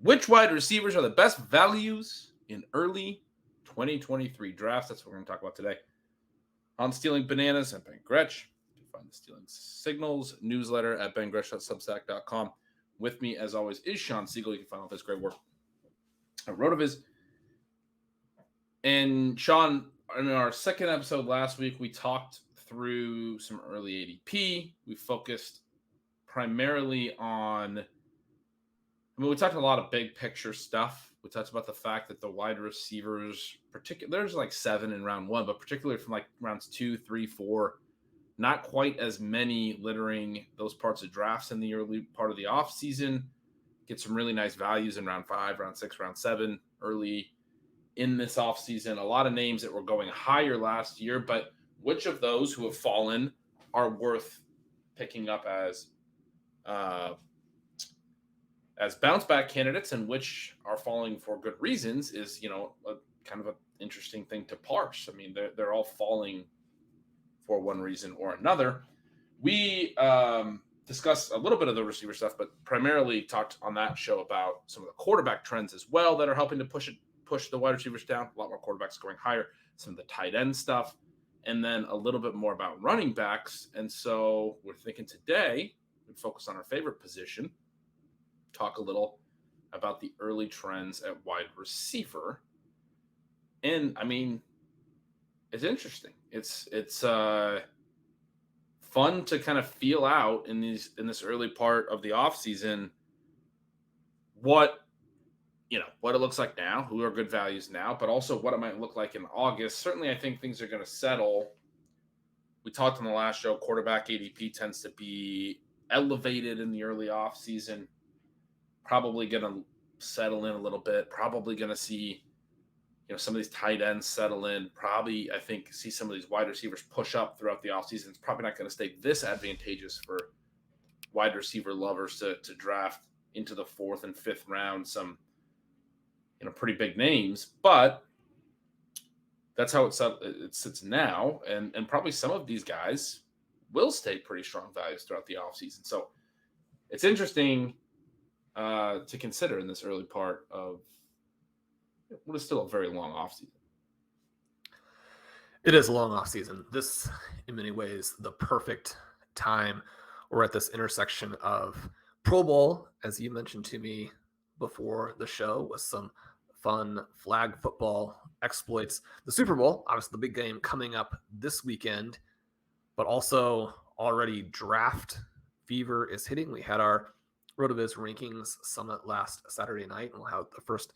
Which wide receivers are the best values in early 2023 drafts? That's what we're going to talk about today. On Stealing Bananas at Ben Gretch. You can find the Stealing Signals newsletter at bengretch.substack.com. With me, as always, is Shawn Siegele. You can find all this great work at RotoViz. And Shawn, in our second episode last week, we talked through some early ADP. We focused primarily on, we talked a lot of big picture stuff. We talked about the fact that the wide receivers, there's like 7 in round 1, but particularly from like rounds 2, 3, 4, not quite as many littering those parts of drafts in the early part of the offseason. Get some really nice values in round 5, round 6, round 7, early in this offseason. A lot of names that were going higher last year, but which of those who have fallen are worth picking up as bounce back candidates, and which are falling for good reasons is, a kind of an interesting thing to parse. I mean, they're all falling for one reason or another. We discussed a little bit of the receiver stuff, but primarily talked on that show about some of the quarterback trends as well that are helping to push the wide receivers down. A lot more quarterbacks going higher, some of the tight end stuff, and then a little bit more about running backs. And so we're thinking today we'd focus on our favorite position, talk a little about the early trends at wide receiver. And I mean, it's interesting. It's fun to kind of feel out in this early part of the offseason what it looks like now, who are good values now, but also what it might look like in August. Certainly, I think things are going to settle. We talked on the last show, quarterback ADP tends to be elevated in the early offseason. Probably going to settle in a little bit. Probably going to see, some of these tight ends settle in. Probably, I think, see some of these wide receivers push up throughout the offseason. It's probably not going to stay this advantageous for wide receiver lovers to draft into the 4th and 5th round some pretty big names, but that's how it sits now. And probably some of these guys will stay pretty strong values throughout the offseason. So it's interesting to consider in this early part of what is still a very long offseason. It is a long offseason. This, in many ways, the perfect time. We're at this intersection of Pro Bowl, as you mentioned to me before the show, with some fun flag football exploits. The Super Bowl, obviously the big game coming up this weekend, but also already draft fever is hitting. We had our RotoViz Rankings Summit last Saturday night, and we'll have the first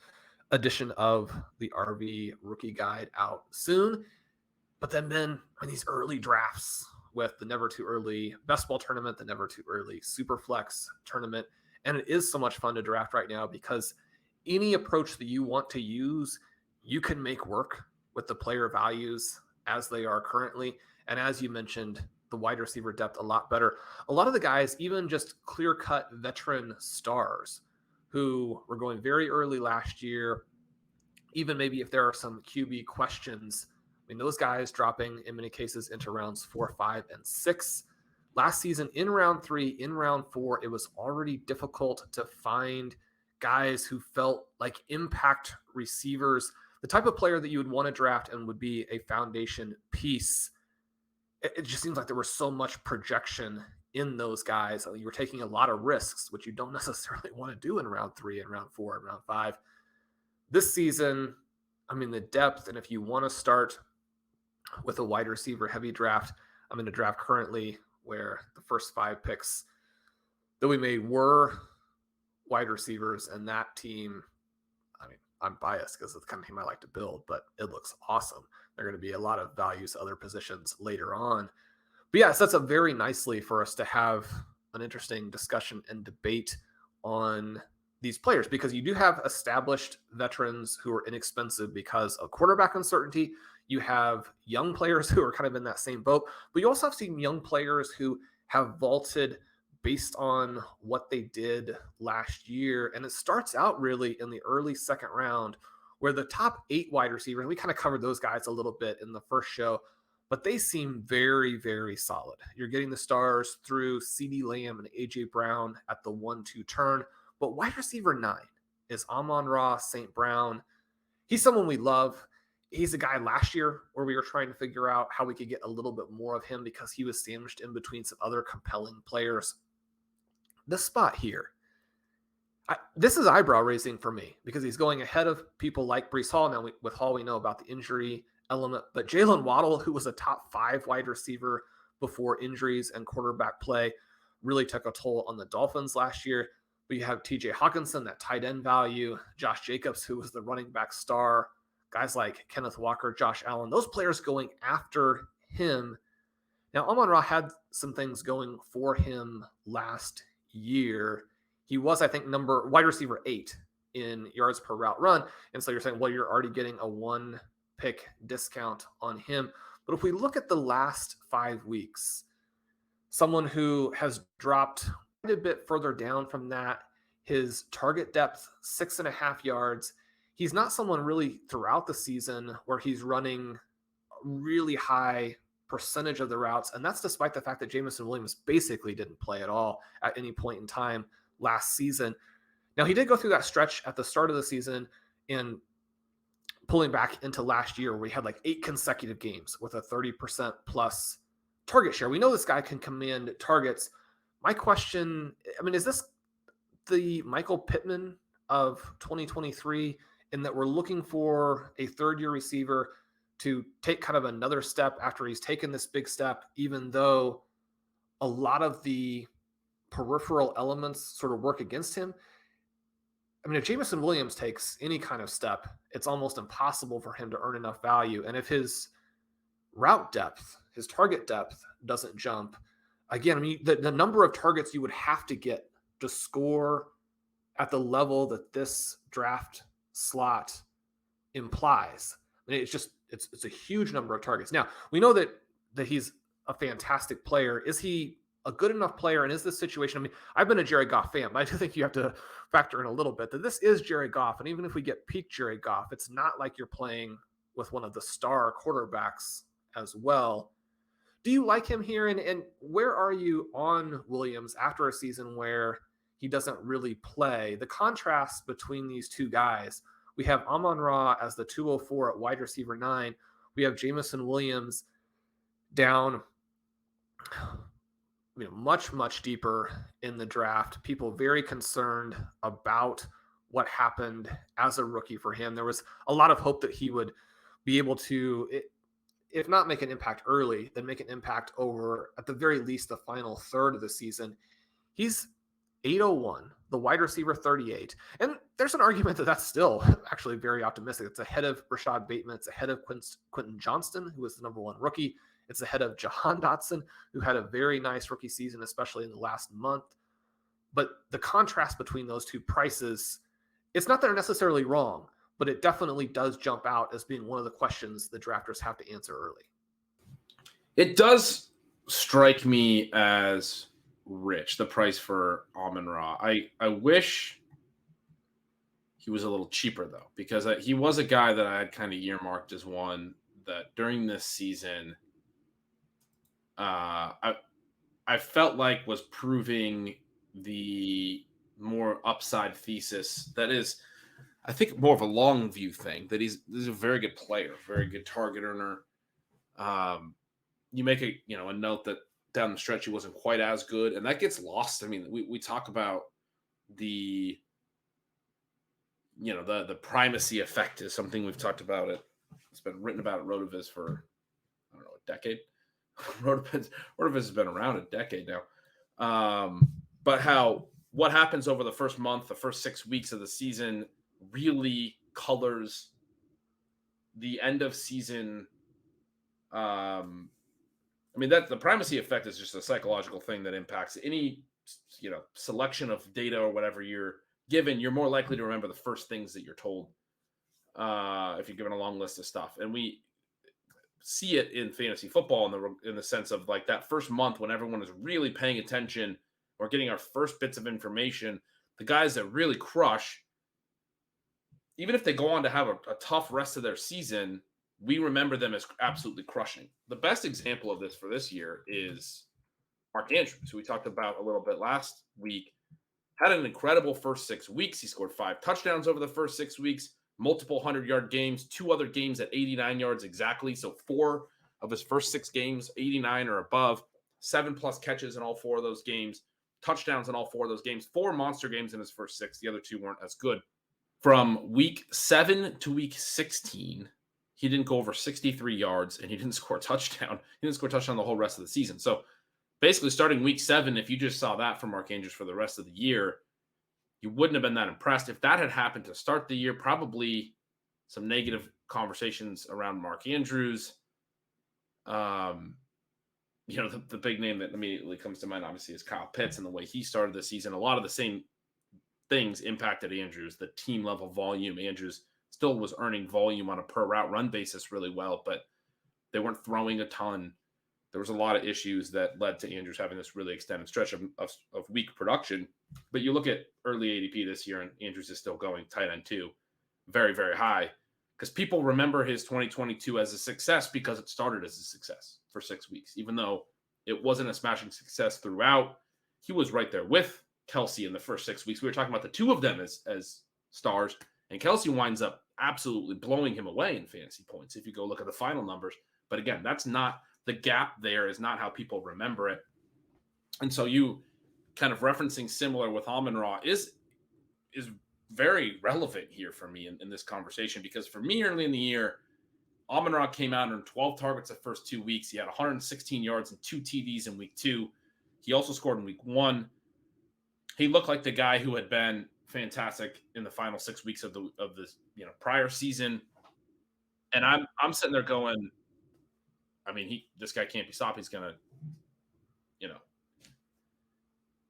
edition of the RV Rookie Guide out soon. But then in these early drafts with the Never Too Early Best Ball Tournament, the Never Too Early Superflex Tournament, and it is so much fun to draft right now because any approach that you want to use, you can make work with the player values as they are currently. And as you mentioned, the wide receiver depth a lot better. A lot of the guys, even just clear-cut veteran stars who were going very early last year, even maybe if there are some QB questions, I mean, those guys dropping in many cases into rounds 4, 5, and 6. Last season in round 3, in round 4, it was already difficult to find guys who felt like impact receivers, the type of player that you would want to draft and would be a foundation piece. It just seems like there was so much projection in those guys. You were taking a lot of risks, which you don't necessarily want to do in round 3 and round 4 and round 5. This season, I mean, the depth, and if you want to start with a wide receiver heavy draft, I'm in a draft currently where the first 5 picks that we made were wide receivers, and that team, I mean, I'm biased because it's the kind of team I like to build, but it looks awesome. There are going to be a lot of values to other positions later on. But yeah, it sets up very nicely for us to have an interesting discussion and debate on these players, because you do have established veterans who are inexpensive because of quarterback uncertainty. You have young players who are kind of in that same boat, but you also have seen young players who have vaulted based on what they did last year. And it starts out really in the early second round, where the top 8 wide receivers, we kind of covered those guys a little bit in the first show, but they seem very, very solid. You're getting the stars through CeeDee Lamb and A.J. Brown at the 1-2 turn, but wide receiver 9, is Amon-Ra St. Brown. He's someone we love. He's a guy last year where we were trying to figure out how we could get a little bit more of him because he was sandwiched in between some other compelling players. This spot here, this is eyebrow raising for me because he's going ahead of people like Breece Hall. Now, with Hall, we know about the injury element, but Jalen Waddle, who was a top 5 wide receiver before injuries and quarterback play, really took a toll on the Dolphins last year. But you have TJ Hawkinson, that tight end value, Josh Jacobs, who was the running back star, guys like Kenneth Walker, Josh Allen, those players going after him. Now, Amon-Ra had some things going for him last year. He was, I think, wide receiver 8 in yards per route run. And so you're saying, well, you're already getting a 1-pick discount on him. But if we look at the last 5 weeks, someone who has dropped quite a bit further down from that, his target depth, 6.5 yards. He's not someone really throughout the season where he's running really high percentage of the routes. And that's despite the fact that Jameson Williams basically didn't play at all at any point in time last season. Now, he did go through that stretch at the start of the season and pulling back into last year where he had like 8 consecutive games with a 30% plus target share. We know this guy can command targets. My question, is this the Michael Pittman of 2023 in that we're looking for a third-year receiver to take kind of another step after he's taken this big step, even though a lot of the peripheral elements sort of work against him? If Jameson Williams takes any kind of step, it's almost impossible for him to earn enough value. And if his route depth, his target depth doesn't jump, again, the number of targets you would have to get to score at the level that this draft slot implies. It's a huge number of targets. Now, we know that he's a fantastic player. Is he a good enough player? And is this situation, I've been a Jared Goff fan, but I do think you have to factor in a little bit that this is Jared Goff. And even if we get peak Jared Goff, it's not like you're playing with one of the star quarterbacks as well. Do you like him here? And where are you on Williams after a season where he doesn't really play? The contrast between these two guys, we have Amon-Ra as the 204 at wide receiver 9. We have Jameson Williams down much, much deeper in the draft. People very concerned about what happened as a rookie for him. There was a lot of hope that he would be able to, if not make an impact early, then make an impact over, at the very least, the final third of the season. He's 801, the wide receiver 38. And there's an argument that that's still actually very optimistic. It's ahead of Rashad Bateman. It's ahead of Quentin Johnston, who was the number 1 rookie. It's ahead of Jahan Dotson, who had a very nice rookie season, especially in the last month. But the contrast between those two prices, it's not that they're necessarily wrong, but it definitely does jump out as being one of the questions the drafters have to answer early. It does strike me as rich, the price for Amon-Ra. I wish he was a little cheaper, though, because he was a guy that I had kind of earmarked as one that during this season I felt like was proving the more upside thesis that is, I think, more of a long view thing, that he's a very good player, very good target earner. You make a note that down the stretch he wasn't quite as good, and that gets lost. We talk about the primacy effect is something we've talked about. It's been written about at RotoViz for, I don't know, a decade. RotoViz has been around a decade now. But what happens over the first month, the first 6 weeks of the season really colors the end of season. That the primacy effect is just a psychological thing that impacts any, selection of data or whatever you're given. You're more likely to remember the first things that you're told if you're given a long list of stuff. And we see it in fantasy football in the sense of like that first month when everyone is really paying attention or getting our first bits of information. The guys that really crush, even if they go on to have a tough rest of their season, we remember them as absolutely crushing. The best example of this for this year is Mark Andrews, who we talked about a little bit last week. Had an incredible first 6 weeks. He scored 5 touchdowns over the first 6 weeks, multiple 100-yard games, 2 other games at 89 yards exactly. So 4 of his first 6 games, 89 or above, 7+ catches in all 4 of those games, touchdowns in all 4 of those games, 4 monster games in his first 6. The other 2 weren't as good. From week 7 to week 16, he didn't go over 63 yards and he didn't score a touchdown. He didn't score a touchdown the whole rest of the season. So basically, starting week 7, if you just saw that from Mark Andrews for the rest of the year, you wouldn't have been that impressed. If that had happened to start the year, probably some negative conversations around Mark Andrews. The big name that immediately comes to mind, obviously, is Kyle Pitts and the way he started the season. A lot of the same things impacted Andrews, the team level volume. Andrews still was earning volume on a per route run basis really well, but they weren't throwing a ton. There was a lot of issues that led to Andrews having this really extended stretch of weak production. But you look at early ADP this year, and Andrews is still going tight end 2, very, very high, because people remember his 2022 as a success because it started as a success for 6 weeks. Even though it wasn't a smashing success throughout, he was right there with Kelsey in the first 6 weeks. We were talking about the 2 of them as stars, and Kelsey winds up absolutely blowing him away in fantasy points if you go look at the final numbers. But again, that's not the gap. There is not how people remember it. And so you kind of referencing similar with Amon-Ra is very relevant here for me in this conversation, because for me early in the year, Amon-Ra came out and 12 targets the first 2 weeks. He had 116 yards and 2 TDs in week 2. He also scored in week 1. He looked like the guy who had been fantastic in the final 6 weeks of the prior season. And I'm sitting there going, this guy can't be stopped. He's gonna,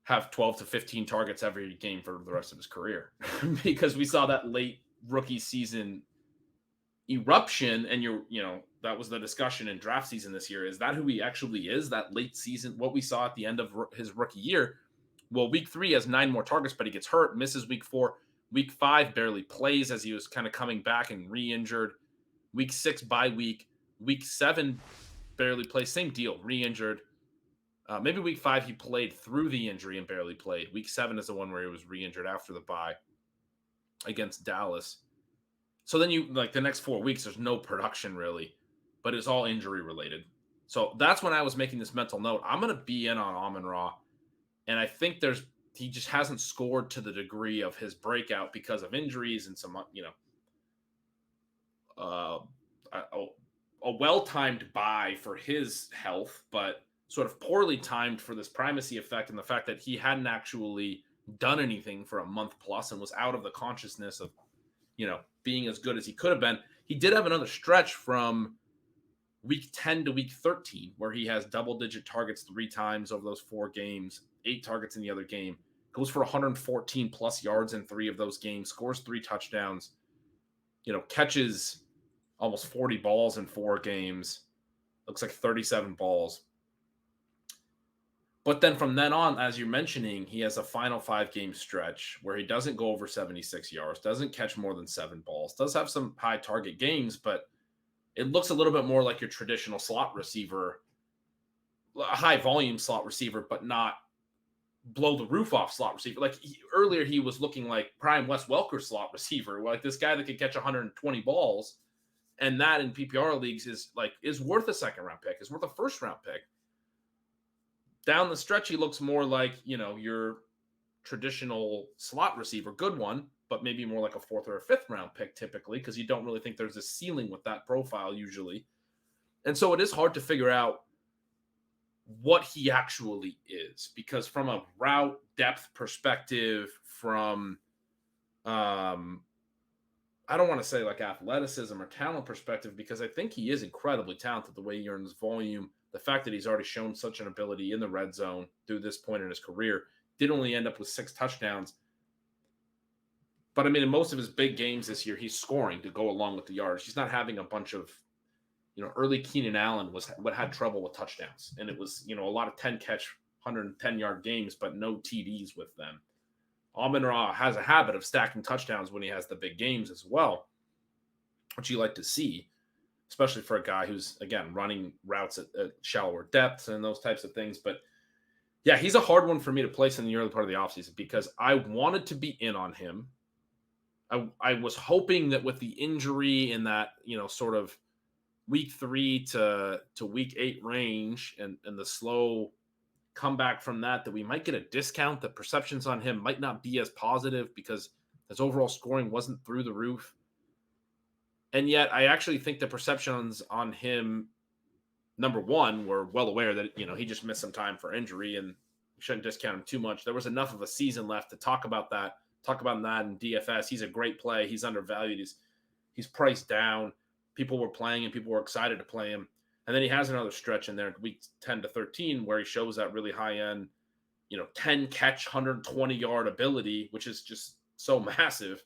have 12 to 15 targets every game for the rest of his career, because we saw that late rookie season eruption, and that was the discussion in draft season this year. Is that who he actually is? That late season, what we saw at the end of his rookie year. Well, week 3 has 9 more targets, but he gets hurt, misses week 4. Week 5 barely plays as he was kind of coming back and re-injured. Week 6 bye week. Week 7 barely plays. Same deal, re-injured. Maybe week 5 he played through the injury and barely played. Week 7 is the one where he was re-injured after the bye against Dallas. So then the next 4 weeks, there's no production really, but it's all injury related. So that's when I was making this mental note. I'm going to be in on Amon-Ra, and I think he just hasn't scored to the degree of his breakout because of injuries and some, a well-timed bye for his health, but sort of poorly timed for this primacy effect, and the fact that he hadn't actually done anything for a month plus and was out of the consciousness of, being as good as he could have been. He did have another stretch from week 10 to week 13 where he has double-digit targets 3 times over those 4 games, 8 targets in the other game, goes for 114 plus yards in 3 of those games, scores 3 touchdowns, catches almost 40 balls in 4 games, looks like 37 balls. But then from then on, as you're mentioning, he has a final 5-game stretch where he doesn't go over 76 yards, doesn't catch more than 7 balls, does have some high target games, but it looks a little bit more like your traditional slot receiver, a high volume slot receiver, but not blow the roof off slot receiver. Like earlier, he was looking like prime Wes Welker slot receiver, like this guy that could catch 120 balls. And that in PPR leagues is worth a 2nd round pick, is worth a 1st round pick. Down the stretch, he looks more like, your traditional slot receiver, good one, but maybe more like a 4th or a 5th round pick typically, because you don't really think there's a ceiling with that profile usually. And so it is hard to figure out what he actually is, because from a route depth perspective, from, I don't want to say like athleticism or talent perspective, because I think he is incredibly talented the way he earns volume. The fact that he's already shown such an ability in the red zone through this point in his career, did only end up with 6 touchdowns. But in most of his big games this year, he's scoring to go along with the yards. He's not having a bunch of, early Keenan Allen had trouble with touchdowns. And it was, a lot of 10-catch, 110-yard games, but no TDs with them. Amon-Ra has a habit of stacking touchdowns when he has the big games as well, which you like to see, especially for a guy who's, again, running routes at shallower depths and those types of things. But Yeah, he's a hard one for me to place in the early part of the offseason because I wanted to be in on him. I was hoping that with the injury in that, sort of week 3 to week 8 range and the slow comeback from that we might get a discount. The perceptions on him might not be as positive because his overall scoring wasn't through the roof. And yet I actually think the perceptions on him, number one, we're well aware that, he just missed some time for injury and we shouldn't discount him too much. There was enough of a season left to talk about that in DFS. He's a great play. He's undervalued. He's priced down. People were playing and people were excited to play him. And then he has another stretch in there, week 10 to 13, where he shows that really high end, 10 catch, 120-yard ability, which is just so massive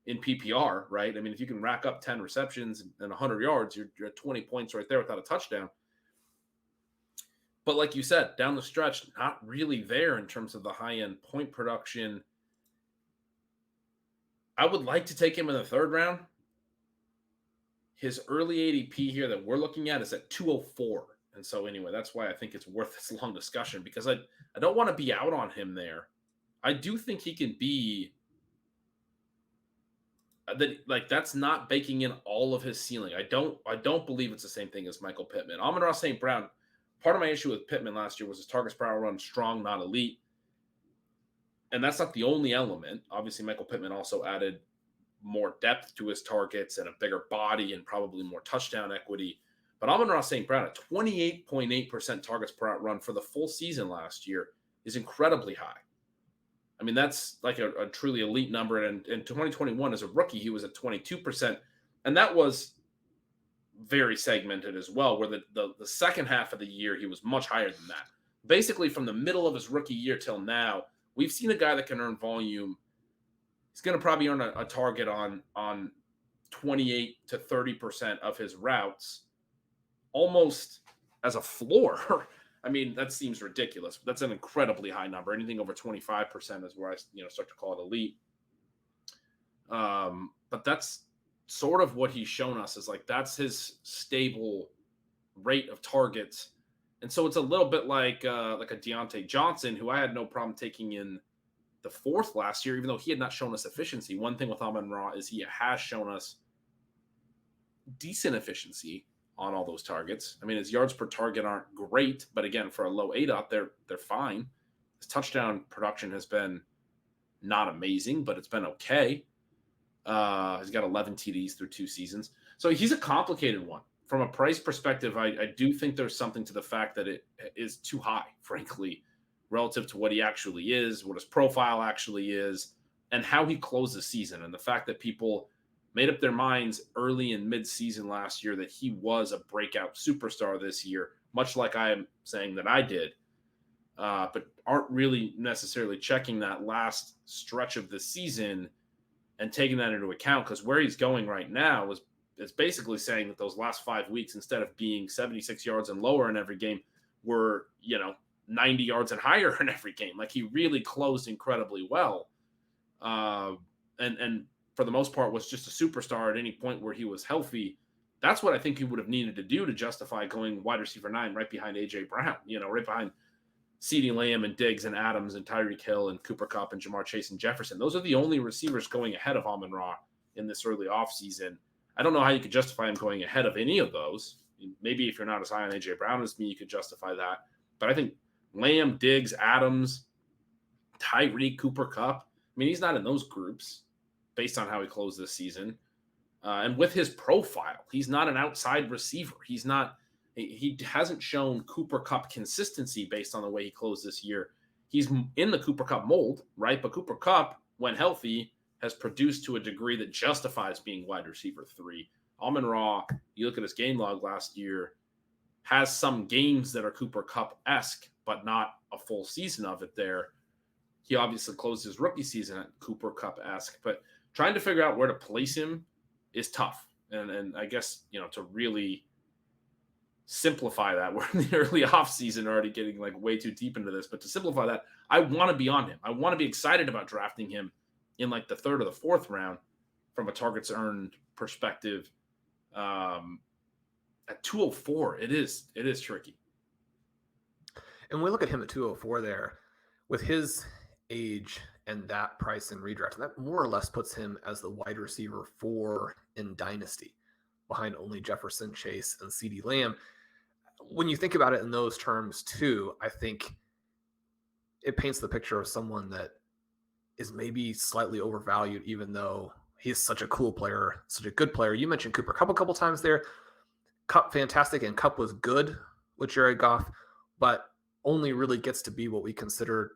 in PPR, right? I mean, if you can rack up 10 receptions and 100 yards, you're at 20 points right there without a touchdown. But like you said, down the stretch, not really there in terms of the high-end point production. I would like to take him in the 3rd round. His early ADP here that we're looking at is at 204. And so anyway, that's why I think it's worth this long discussion because I don't want to be out on him there. I do think he can be that's not baking in all of his ceiling. I don't believe it's the same thing as Michael Pittman. Amon-Ra St. Brown, part of my issue with Pittman last year was his targets per hour run strong, not elite. And that's not the only element. Obviously, Michael Pittman also added more depth to his targets and a bigger body and probably more touchdown equity. But Amon-Ra St. Brown at 28.8% targets per out run for the full season last year is incredibly high. I mean, that's like a truly elite number. And in 2021, as a rookie, he was at 22%. And that was very segmented as well, where the second half of the year, he was much higher than that. Basically, from the middle of his rookie year till now, we've seen a guy that can earn volume. He's going to probably earn a target on 28 to 30% of his routes, almost as a floor. I mean, that seems ridiculous. But that's an incredibly high number. Anything over 25% is where I start to call it elite. But that's sort of what he's shown us is like that's his stable rate of targets. And so it's a little bit like a Deontay Johnson, who I had no problem taking in the 4th last year, even though he had not shown us efficiency. One thing with Amon-Ra is he has shown us decent efficiency on all those targets. I mean, his yards per target aren't great, but again, for a low ADOT, they're fine. His touchdown production has been not amazing, but it's been okay. He's got 11 TDs through 2 seasons. So he's a complicated one. From a price perspective, I do think there's something to the fact that it is too high, frankly, relative to what he actually is, what his profile actually is, and how he closed the season. And the fact that people made up their minds early and mid-season last year that he was a breakout superstar this year, much like I am saying that I did, but aren't really necessarily checking that last stretch of the season and taking that into account, because where he's going right now is basically saying that those last 5 weeks, instead of being 76 yards and lower in every game, were 90 yards and higher in every game. Like, he really closed incredibly well, and for the most part was just a superstar at any point where he was healthy. That's what I think he would have needed to do to justify going wide receiver 9 right behind AJ Brown, right behind CeeDee Lamb and Diggs and Adams and Tyreek Hill and Cooper Kupp and Jamar Chase and Jefferson. Those are the only receivers going ahead of Amon-Ra in this early offseason. I don't know how you could justify him going ahead of any of those. Maybe if you're not as high on AJ Brown as me, you could justify that. But I think Lamb, Diggs, Adams, Tyreek, Cooper Kupp, I mean, he's not in those groups based on how he closed this season. And with his profile, he's not an outside receiver. He hasn't shown Cooper Kupp consistency based on the way he closed this year. He's in the Cooper Kupp mold, right? But Cooper Kupp, when healthy, has produced to a degree that justifies being wide receiver 3. Amon-Ra, you look at his game log last year, has some games that are Cooper Kupp-esque, but not a full season of it there. He obviously closed his rookie season at Cooper Kupp-esque, but trying to figure out where to place him is tough. And I guess, to really simplify that, we're in the early offseason already getting like way too deep into this, but to simplify that, I want to be on him. I want to be excited about drafting him in like the 3rd or the 4th round from a targets earned perspective. At 204, it is tricky. And we look at him at 204 there, with his age and that price in redraft, that more or less puts him as the wide receiver 4 in Dynasty, behind only Jefferson, Chase, and CeeDee Lamb. When you think about it in those terms too, I think it paints the picture of someone that is maybe slightly overvalued, even though he's such a cool player, such a good player. You mentioned Cooper Kupp a couple times there. Kupp, fantastic, and Kupp was good with Jared Goff, but only really gets to be what we consider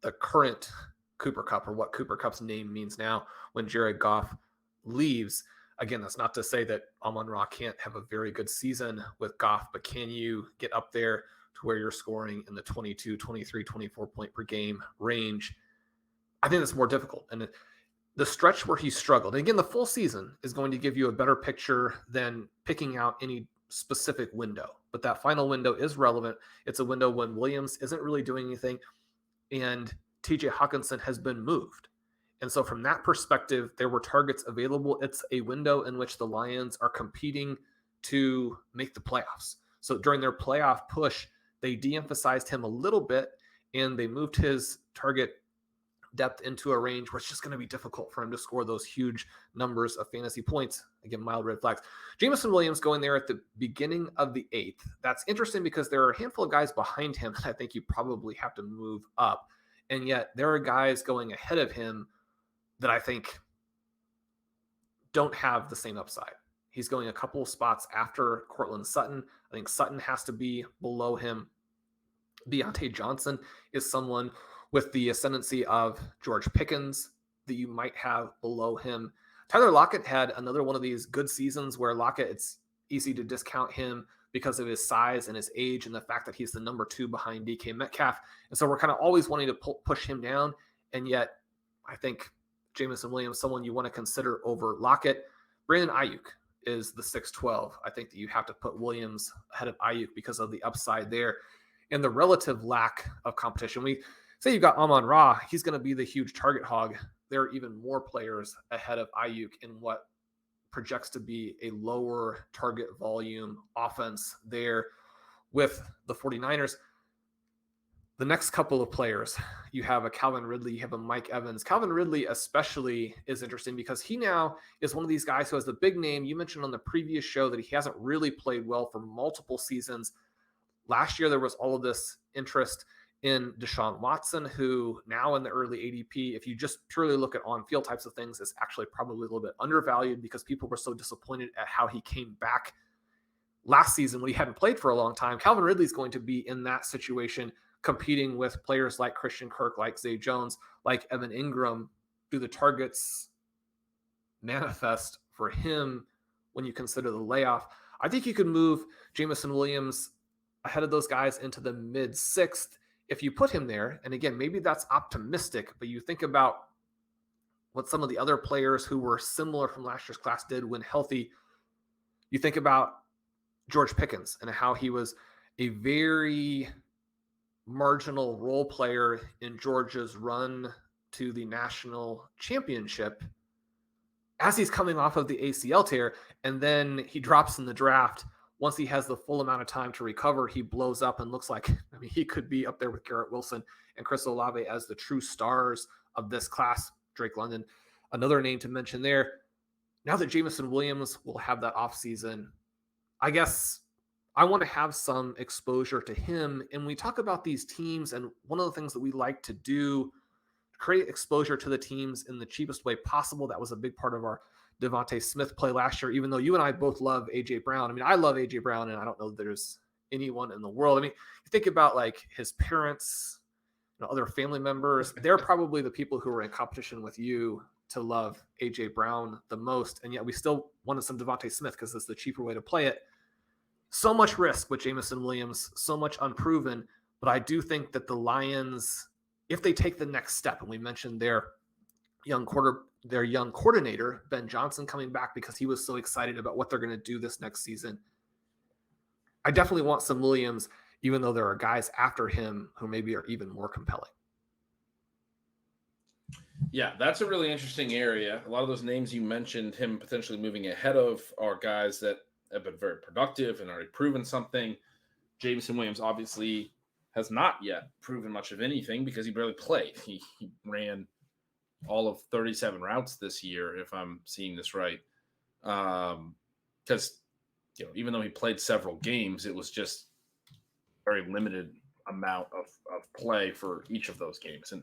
the current Cooper Kupp, or what Cooper Kupp's name means now when Jared Goff leaves. Again, that's not to say that Amon-Ra can't have a very good season with Goff, but can you get up there to where you're scoring in the 22, 23, 24 point per game range? I think that's more difficult. And the stretch where he struggled, and again, the full season is going to give you a better picture than picking out any specific window. But that final window is relevant. It's a window when Williams isn't really doing anything and TJ Hawkinson has been moved. And so from that perspective, there were targets available. It's a window in which the Lions are competing to make the playoffs. So during their playoff push, they de-emphasized him a little bit and they moved his target depth into a range where it's just going to be difficult for him to score those huge numbers of fantasy points. Again, mild red flags. Jameson Williams going there at the beginning of the 8th. That's interesting because there are a handful of guys behind him that I think you probably have to move up. And yet there are guys going ahead of him that I think don't have the same upside. He's going a couple of spots after Cortland Sutton. I think Sutton has to be below him. Deontay Johnson is someone with the ascendancy of George Pickens that you might have below him. Tyler Lockett had another one of these good seasons where Lockett, it's easy to discount him because of his size and his age and the fact that he's the number 2 behind DK Metcalf. And so we're kind of always wanting to push him down. And yet I think Jameson Williams, someone you want to consider over Lockett. Brandon Ayuk is the 612. I think that you have to put Williams ahead of Ayuk because of the upside there and the relative lack of competition. We say you've got Amon-Ra, he's going to be the huge target hog. There are even more players ahead of Ayuk in what projects to be a lower target volume offense there with the 49ers. The next couple of players, you have a Calvin Ridley, you have a Mike Evans. Calvin Ridley especially is interesting because he now is one of these guys who has the big name. You mentioned on the previous show that he hasn't really played well for multiple seasons. Last year, there was all of this interest in Deshaun Watson, who now in the early ADP, if you just purely look at on-field types of things, is actually probably a little bit undervalued because people were so disappointed at how he came back last season when he hadn't played for a long time. Calvin Ridley is going to be in that situation, competing with players like Christian Kirk, like Zay Jones, like Evan Ingram. Do the targets manifest for him when you consider the layoff? I think you could move Jameson Williams ahead of those guys into the mid-6th if you put him there. And again, maybe that's optimistic, but you think about what some of the other players who were similar from last year's class did when healthy. You think about George Pickens and how he was a very marginal role player in Georgia's run to the national championship as he's coming off of the ACL tear, and then he drops in the draft. Once he has the full amount of time to recover, he blows up and looks like, he could be up there with Garrett Wilson and Chris Olave as the true stars of this class. Drake London, another name to mention there. Now that Jameson Williams will have that offseason, I guess I want to have some exposure to him. And we talk about these teams, and one of the things that we like to do, create exposure to the teams in the cheapest way possible. That was a big part of our Devontae Smith play last year, even though you and I both love A.J. Brown. I love A.J. Brown, and I don't know that there's anyone in the world. You think about like his parents, other family members. They're probably the people who are in competition with you to love A.J. Brown the most, and yet we still wanted some Devontae Smith because it's the cheaper way to play it. So much risk with Jameson Williams, so much unproven, but I do think that the Lions, if they take the next step, and we mentioned their young coordinator, Ben Johnson, coming back because he was so excited about what they're going to do this next season. I definitely want some Williams, even though there are guys after him who maybe are even more compelling. Yeah, that's a really interesting area. A lot of those names you mentioned, him potentially moving ahead of, are guys that have been very productive and already proven something. Jameson Williams obviously has not yet proven much of anything because he barely played. He ran all of 37 routes this year, if I'm seeing this right. Because even though he played several games, it was just very limited amount of play for each of those games, and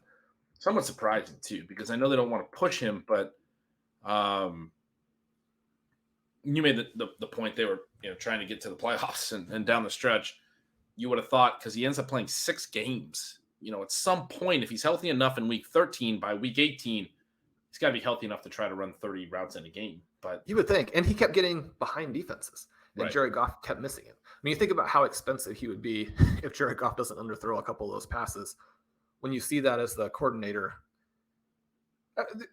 somewhat surprising too, because I know they don't want to push him, but you made the point they were trying to get to the playoffs and down the stretch. You would have thought, because he ends up playing 6 games, at some point, if he's healthy enough in week 13, by week 18, he's got to be healthy enough to try to run 30 routes in a game. But you would think, and he kept getting behind defenses, and right. Jared Goff kept missing him. I mean, you think about how expensive he would be if Jared Goff doesn't underthrow a couple of those passes. When you see that as the coordinator,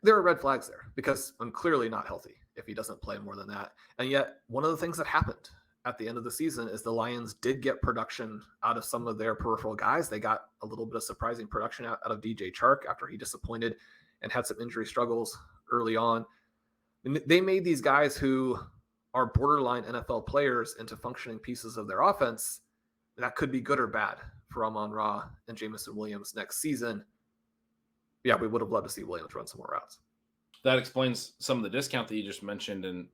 there are red flags there, because I'm clearly not healthy if he doesn't play more than that. And yet, one of the things that happened at the end of the season is the Lions did get production out of some of their peripheral guys. They got a little bit of surprising production out of DJ Chark after he disappointed and had some injury struggles early on. And they made these guys who are borderline NFL players into functioning pieces of their offense. That could be good or bad for Amon-Ra and Jameson Williams next season. Yeah, we would have loved to see Williams run some more routes. That explains some of the discount that you just mentioned and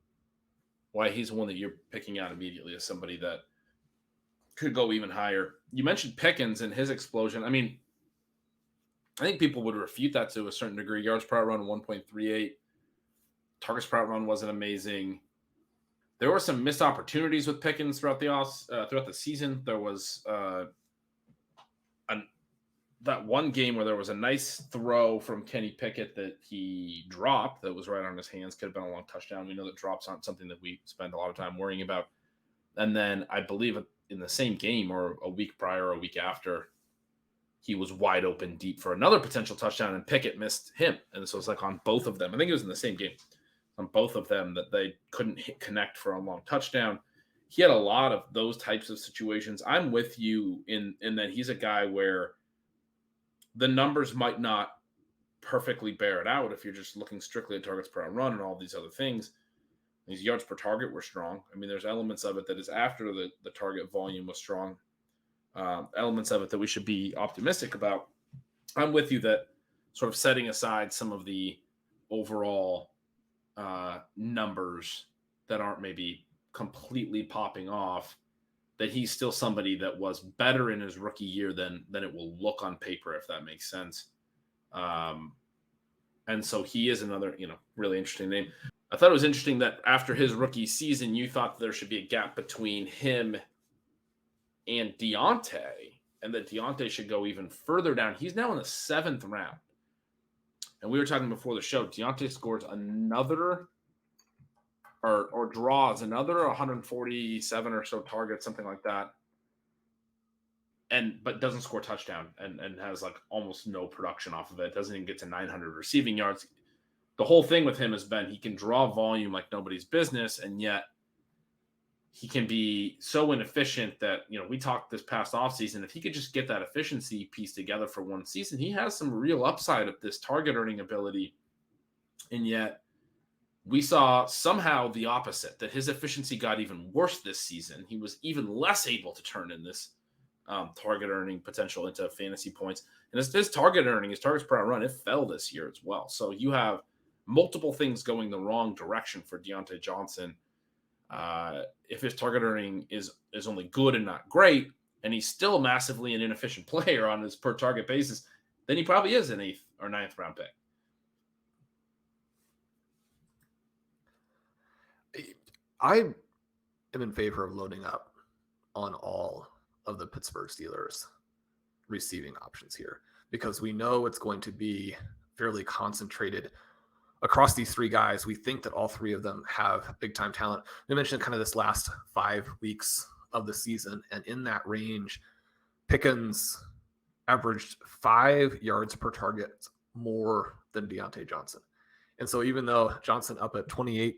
why he's one that you're picking out immediately as somebody that could go even higher. You mentioned Pickens and his explosion. I mean, I think people would refute that to a certain degree. Yards per run, 1.38. Targets per run wasn't amazing. There were some missed opportunities with Pickens throughout the season. There was that one game where there was a nice throw from Kenny Pickett that he dropped that was right on his hands. Could have been a long touchdown. We know that drops aren't something that we spend a lot of time worrying about. And then I believe in the same game or a week prior or a week after, he was wide open deep for another potential touchdown, and Pickett missed him. And so it's like on both of them. I think it was in the same game. On both of them that they couldn't connect for a long touchdown. He had a lot of those types of situations. I'm with you in that he's a guy where the numbers might not perfectly bear it out if you're just looking strictly at targets per run and all these other things. These yards per target were strong. I mean, there's elements of it that is after the target volume was strong. Elements of it that we should be optimistic about. I'm with you that sort of setting aside some of the overall numbers that aren't maybe completely popping off, that he's still somebody that was better in his rookie year than it will look on paper, if that makes sense. And so he is another, really interesting name. I thought it was interesting that after his rookie season, you thought there should be a gap between him and Deontay, and that Deontay should go even further down. He's now in the 7th round. And we were talking before the show, Deontay scores another or draws another 147 or so targets, something like that. But doesn't score touchdown and has like almost no production off of it. Doesn't even get to 900 receiving yards. The whole thing with him has been he can draw volume like nobody's business, and yet he can be so inefficient that, we talked this past offseason, if he could just get that efficiency piece together for one season, he has some real upside of this target earning ability. And yet we saw somehow the opposite, that his efficiency got even worse this season. He was even less able to turn in this target earning potential into fantasy points. And his target earning, his targets per run, it fell this year as well. So you have multiple things going the wrong direction for Deontay Johnson. If his target earning is only good and not great, and he's still massively an inefficient player on his per target basis, then he probably is an 8th or 9th round pick. I am in favor of loading up on all of the Pittsburgh Steelers receiving options here, because we know it's going to be fairly concentrated across these 3 guys. We think that all 3 of them have big time talent. We mentioned kind of this last 5 weeks of the season, and in that range, Pickens averaged 5 yards per target more than Deontay Johnson. And so even though Johnson up at 28%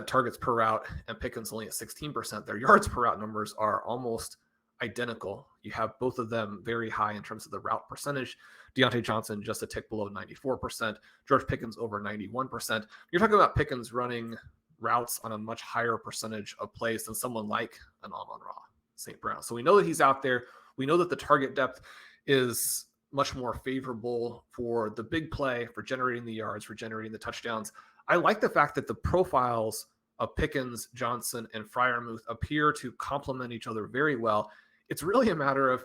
targets per route and Pickens only at 16%, their yards per route numbers are almost identical. You have both of them very high in terms of the route percentage. Deontay Johnson just a tick below 94%. George Pickens over 91%. You're talking about Pickens running routes on a much higher percentage of plays than someone like an Amon-Ra St. Brown. So we know that he's out there. We know that the target depth is much more favorable for the big play, for generating the yards, for generating the touchdowns. I like the fact that the profiles of Pickens, Johnson, and Freiermuth appear to complement each other very well. It's really a matter of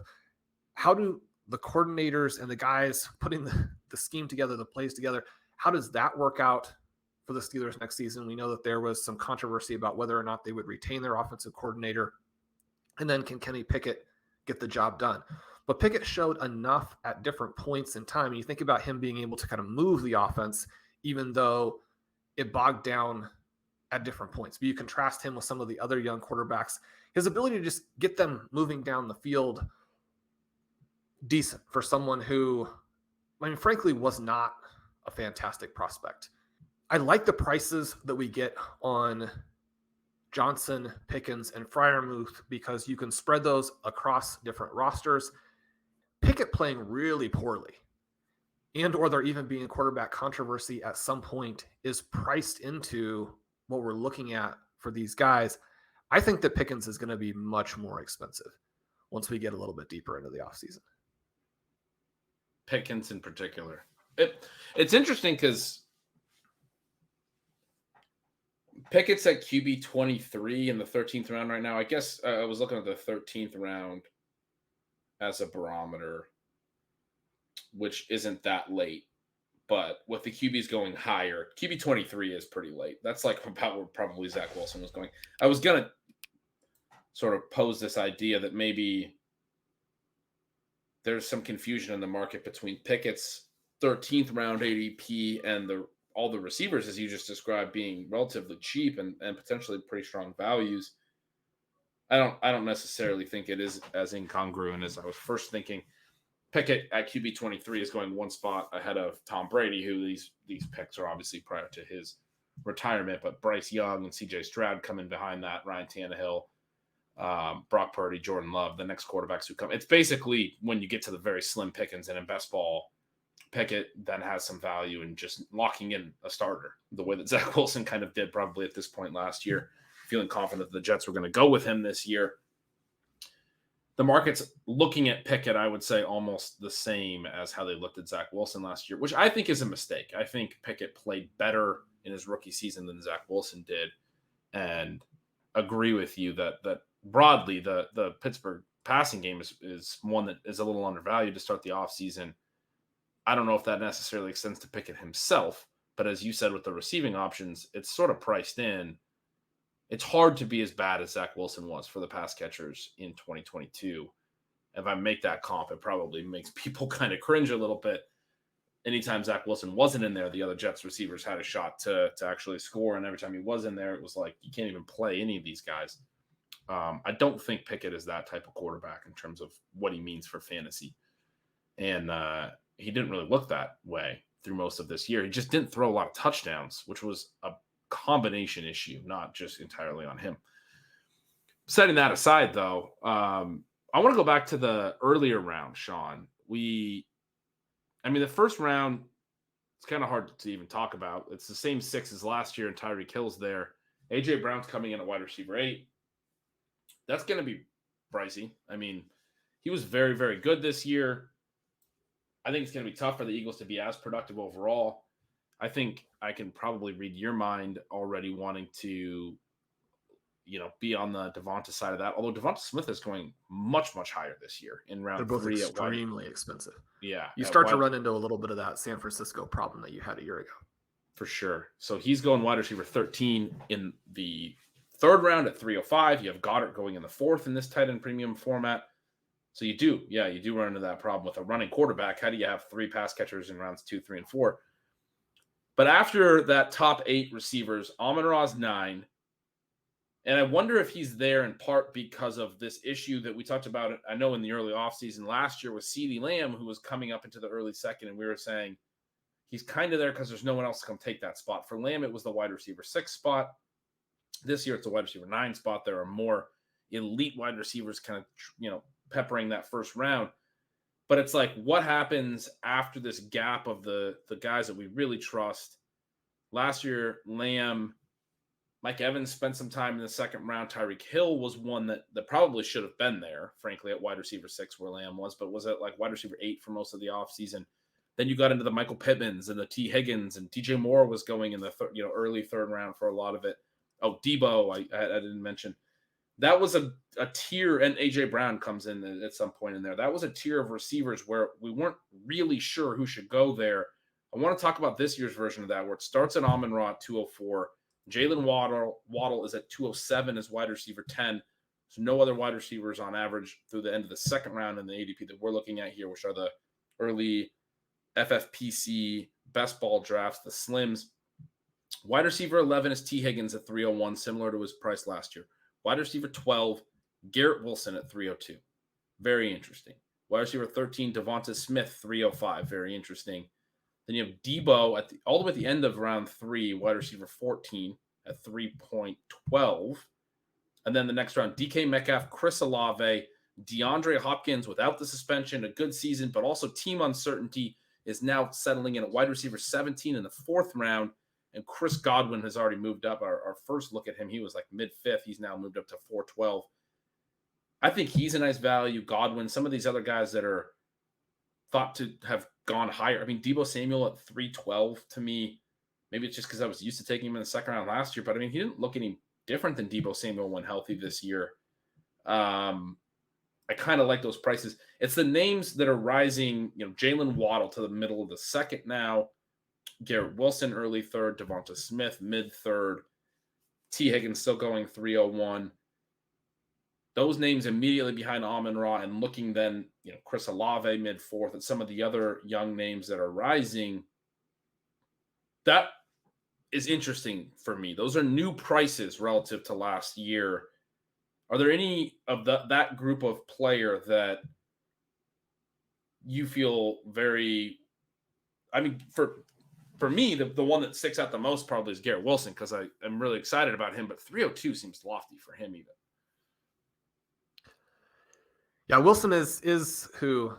how do the coordinators and the guys putting the scheme together, the plays together, how does that work out for the Steelers next season? We know that there was some controversy about whether or not they would retain their offensive coordinator. And then can Kenny Pickett get the job done? But Pickett showed enough at different points in time. And you think about him being able to kind of move the offense, even though it bogged down at different points. But you contrast him with some of the other young quarterbacks, his ability to just get them moving down the field decent for someone who, I mean, frankly, was not a fantastic prospect. I like the prices that we get on Johnson, Pickens, and Freiermuth because you can spread those across different rosters. Pickett playing really poorly, and or there even being quarterback controversy at some point, is priced into what we're looking at for these guys. I think that Pickens is going to be much more expensive once we get a little bit deeper into the offseason. Pickens in particular. It's interesting because Pickett's at QB 23 in the 13th round right now. I guess I was looking at the 13th round as a barometer, which isn't that late. But with the QBs going higher, QB 23 is pretty late. That's like about where probably Zach Wilson was going. I was going to sort of pose this idea that maybe there's some confusion in the market between Pickett's 13th round ADP and all the receivers, as you just described, being relatively cheap and potentially pretty strong values. I don't necessarily think it is as incongruent as I was first thinking. Pickett at QB 23 is going one spot ahead of Tom Brady, who these picks are obviously prior to his retirement, but Bryce Young and CJ Stroud coming behind that, Ryan Tannehill, Brock Purdy, Jordan Love, the next quarterbacks who come. It's basically when you get to the very slim pickings, and in best ball, Pickett then has some value in just locking in a starter the way that Zach Wilson kind of did probably at this point last year, feeling confident that the Jets were going to go with him this year. The market's looking at Pickett, I would say, almost the same as how they looked at Zach Wilson last year, which I think is a mistake. I think Pickett played better in his rookie season than Zach Wilson did, and agree with you that broadly the Pittsburgh passing game is one that is a little undervalued to start the offseason. I don't know if that necessarily extends to Pickett himself, but as you said with the receiving options, it's sort of priced in. It's hard to be as bad as Zach Wilson was for the pass catchers in 2022. If I make that comp, it probably makes people kind of cringe a little bit. Anytime Zach Wilson wasn't in there, the other Jets receivers had a shot to actually score. And every time he was in there, it was like, you can't even play any of these guys. I don't think Pickett is that type of quarterback in terms of what he means for fantasy. And he didn't really look that way through most of this year. He just didn't throw a lot of touchdowns, which was a combination issue, not just entirely on him. Setting that aside, though, I want to go back to the earlier round, Shawn. The first round, it's kind of hard to even talk about. It's the same six as last year, and Tyreek Hill's there. A.J. Brown's coming in at wide receiver 8. That's going to be pricey. I mean, he was very, very good this year. I think it's going to be tough for the Eagles to be as productive overall. I think I can probably read your mind already wanting to, be on the Devonta side of that. Although Devonta Smith is going much, much higher this year in round 3. They're both extremely expensive. Yeah. You start to run into a little bit of that San Francisco problem that you had a year ago. For sure. So he's going wide receiver 13 in the third round at 305. You have Goddard going in the 4th in this tight end premium format. So you do run into that problem with a running quarterback. How do you have 3 pass catchers in rounds 2, 3, and 4? But after that top 8 receivers, Amon-Ra's 9. And I wonder if he's there in part because of this issue that we talked about, I know in the early offseason last year with CeeDee Lamb, who was coming up into the early second, and we were saying he's kind of there because there's no one else to come take that spot. For Lamb, it was the wide receiver 6 spot. This year, it's a wide receiver 9 spot. There are more elite wide receivers kind of, peppering that first round. But it's like, what happens after this gap of the guys that we really trust? Last year, Lamb, Mike Evans spent some time in the second round. Tyreek Hill was one that probably should have been there, frankly, at wide receiver 6 where Lamb was, but was at like wide receiver 8 for most of the offseason. Then you got into the Michael Pittmans and the T. Higgins, and DJ Moore was going in the early third round for a lot of it. Oh, Debo, I didn't mention. That was a tier, and A.J. Brown comes in at some point in there. That was a tier of receivers where we weren't really sure who should go there. I want to talk about this year's version of that, where it starts at Amon-Ra at 204. Jalen Waddle is at 207 as wide receiver 10. So no other wide receivers on average through the end of the second round in the ADP that we're looking at here, which are the early FFPC Best Ball drafts, the Slims. Wide receiver 11 is T. Higgins at 301, similar to his price last year. Wide receiver 12, Garrett Wilson at 302. Very interesting. Wide receiver 13, Devonta Smith, 305. Very interesting. Then you have Debo all the way at the end of round 3, wide receiver 14 at 3.12. And then the next round, DK Metcalf, Chris Olave, DeAndre Hopkins without the suspension, a good season, but also team uncertainty is now settling in at wide receiver 17 in the 4th round. And Chris Godwin has already moved up. Our first look at him, he was like mid-5th. He's now moved up to 412. I think he's a nice value. Godwin, some of these other guys that are thought to have gone higher. I mean, Deebo Samuel at 312 to me, maybe it's just because I was used to taking him in the second round last year, but I mean, he didn't look any different than Deebo Samuel when healthy this year. I kind of like those prices. It's the names that are rising, Jalen Waddle to the middle of the second now, Garrett Wilson early third, Devonta Smith mid third, T. Higgins still going 301. Those names immediately behind Amon-Ra, and looking then, Chris Olave mid 4th, and some of the other young names that are rising. That is interesting for me. Those are new prices relative to last year. Are there any of that group of player that you feel very? I mean, for me, the one that sticks out the most probably is Garrett Wilson, because I'm really excited about him, but 302 seems lofty for him even. Yeah, Wilson is who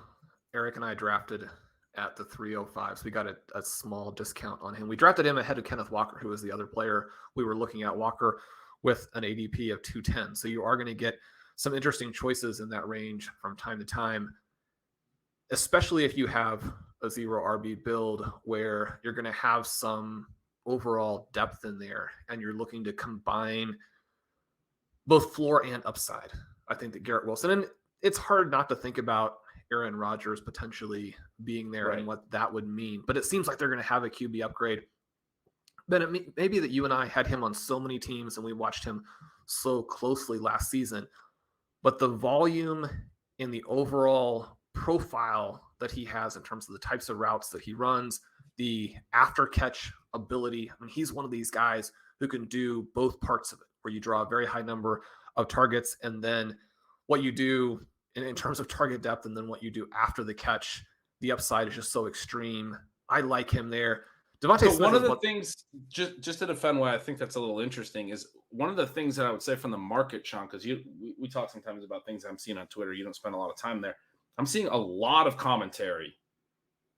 Eric and I drafted at the 305. So we got a small discount on him. We drafted him ahead of Kenneth Walker, who was the other player we were looking at. Walker with an ADP of 210. So you are going to get some interesting choices in that range from time to time, especially if you have a 0 RB build where you're going to have some overall depth in there and you're looking to combine both floor and upside. I think that Garrett Wilson, and it's hard not to think about Aaron Rodgers potentially being there, right, and what that would mean. But it seems like they're going to have a QB upgrade. But it may be that you and I had him on so many teams and we watched him so closely last season. But the volume in the overall profile that he has in terms of the types of routes that he runs, the after catch ability. I mean, he's one of these guys who can do both parts of it, where you draw a very high number of targets and then what you do in terms of target depth and then what you do after the catch, the upside is just so extreme. I like him there. Devontae Smith, one of the things, just to defend why I think that's a little interesting, is one of the things that I would say from the market, Shawn, because we talk sometimes about things I'm seeing on Twitter. You don't spend a lot of time there. I'm seeing a lot of commentary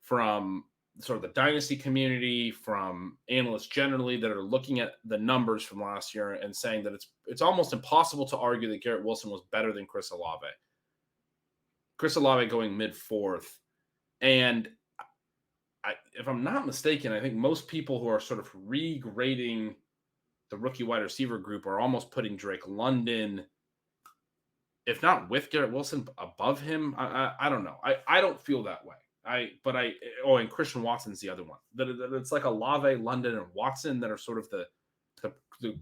from sort of the dynasty community, from analysts generally, that are looking at the numbers from last year and saying that it's almost impossible to argue that Garrett Wilson was better than Chris Olave. Chris Olave going mid-4th. And if I'm not mistaken, I think most people who are sort of regrading the rookie wide receiver group are almost putting Drake London, if not with Garrett Wilson, above him. I don't know. I don't feel that way. And Christian Watson's the other one. It's like Olave, London, and Watson that are sort of the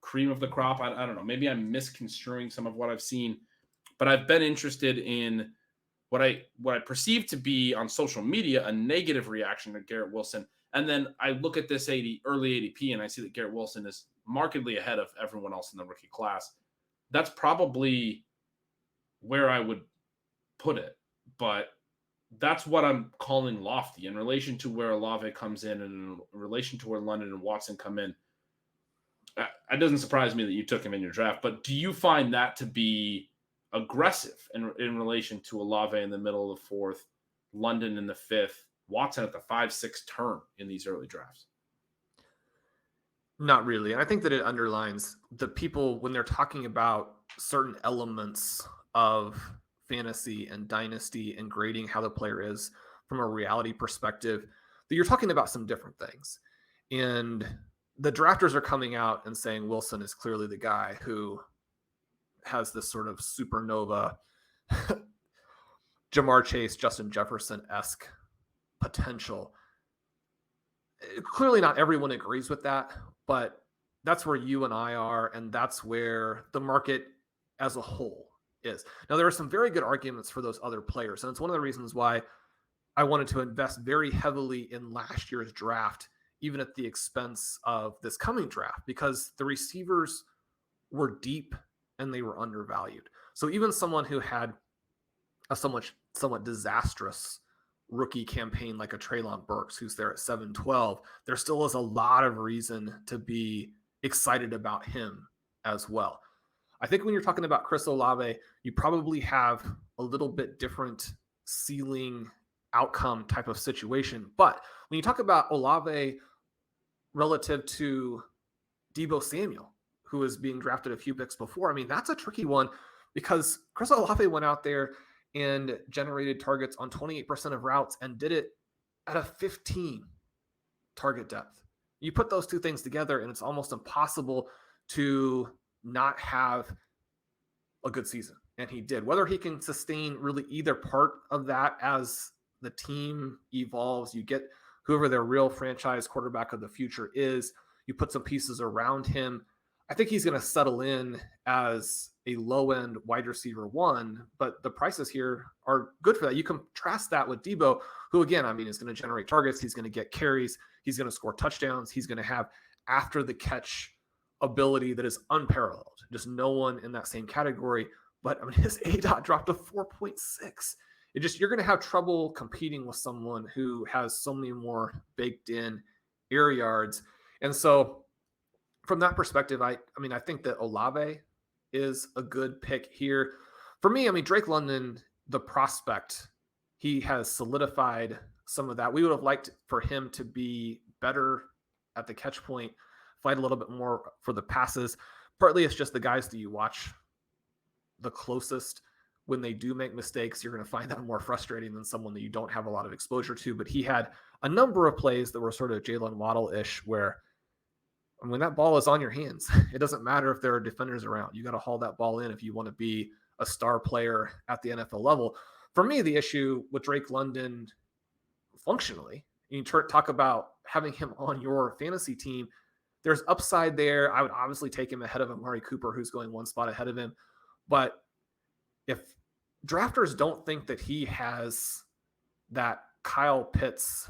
cream of the crop. I don't know. Maybe I'm misconstruing some of what I've seen, but I've been interested in what I perceive to be on social media a negative reaction to Garrett Wilson. And then I look at this early ADP and I see that Garrett Wilson is markedly ahead of everyone else in the rookie class. That's probably where I would put it, but that's what I'm calling lofty in relation to where Olave comes in and in relation to where London and Watson come in. It doesn't surprise me that you took him in your draft, but do you find that to be aggressive in relation to Olave in the middle of the 4th, London in the 5th, Watson at the 5-6 turn in these early drafts? Not really. And I think that it underlines the people when they're talking about certain elements of fantasy and dynasty and grading how the player is from a reality perspective, that you're talking about some different things. And the drafters are coming out and saying Wilson is clearly the guy who has this sort of supernova Jamar Chase, Justin Jefferson-esque potential. Clearly not everyone agrees with that, but that's where you and I are, and that's where the market as a whole is. Now, there are some very good arguments for those other players, and it's one of the reasons why I wanted to invest very heavily in last year's draft, even at the expense of this coming draft, because the receivers were deep and they were undervalued. So even someone who had a somewhat disastrous rookie campaign like a Treylon Burks, who's there at 7-12, there still is a lot of reason to be excited about him as well. I think when you're talking about Chris Olave, you probably have a little bit different ceiling outcome type of situation. But when you talk about Olave relative to Deebo Samuel, who is being drafted a few picks before, I mean, that's a tricky one because Chris Olave went out there and generated targets on 28% of routes and did it at a 15 target depth. You put those two things together and it's almost impossible to not have a good season. And he did. Whether he can sustain really either part of that as the team evolves, you get whoever their real franchise quarterback of the future is, you put some pieces around him. I think he's going to settle in as a low-end wide receiver one, but the prices here are good for that. You contrast that with Deebo, who, again, I mean, is going to generate targets. He's going to get carries. He's going to score touchdowns. He's going to have after-the-catch ability that is unparalleled. Just no one in that same category. But, I mean, his ADOT dropped to 4.6. You're going to have trouble competing with someone who has so many more baked-in air yards. And so, from that perspective, I think that Olave is a good pick here. For me, I mean, Drake London, the prospect, he has solidified some of that. We would have liked for him to be better at the catch point, fight a little bit more for the passes. Partly it's just the guys that you watch the closest. When they do make mistakes, you're going to find that more frustrating than someone that you don't have a lot of exposure to. But he had a number of plays that were sort of Jalen Waddle-ish where when that ball is on your hands, it doesn't matter if there are defenders around. You got to haul that ball in if you want to be a star player at the NFL level. For me, the issue with Drake London functionally, you talk about having him on your fantasy team, there's upside there. I would obviously take him ahead of Amari Cooper, who's going one spot ahead of him. But if drafters don't think that he has that Kyle Pitts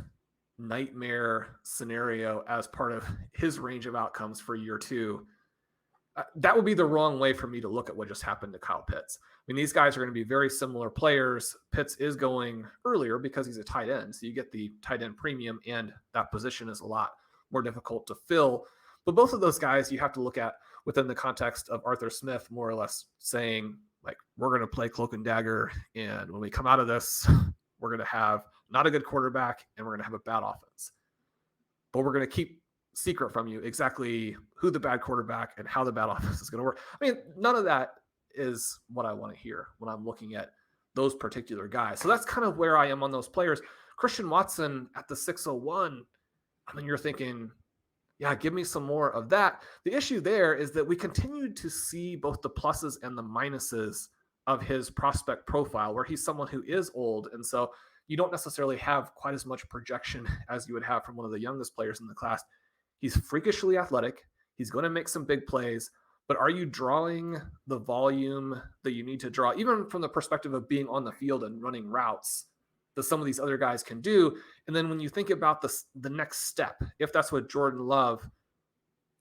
nightmare scenario as part of his range of outcomes for year two, that would be the wrong way for me to look at what just happened to Kyle Pitts. I mean, these guys are going to be very similar players. Pitts is going earlier because he's a tight end, so you get the tight end premium, and that position is a lot more difficult to fill. But both of those guys you have to look at within the context of Arthur Smith more or less saying, like, we're going to play cloak and dagger, and when we come out of this, we're going to have not a good quarterback, and we're going to have a bad offense. But we're going to keep secret from you exactly who the bad quarterback and how the bad offense is going to work. I mean, none of that is what I want to hear when I'm looking at those particular guys. So that's kind of where I am on those players. Christian Watson at the 601, I mean, you're thinking, yeah, give me some more of that. The issue there is that we continued to see both the pluses and the minuses of his prospect profile, where he's someone who is old. And so you don't necessarily have quite as much projection as you would have from one of the youngest players in the class. He's freakishly athletic. He's going to make some big plays, but are you drawing the volume that you need to draw, even from the perspective of being on the field and running routes, that some of these other guys can do? And then when you think about the next step, if that's what Jordan Love,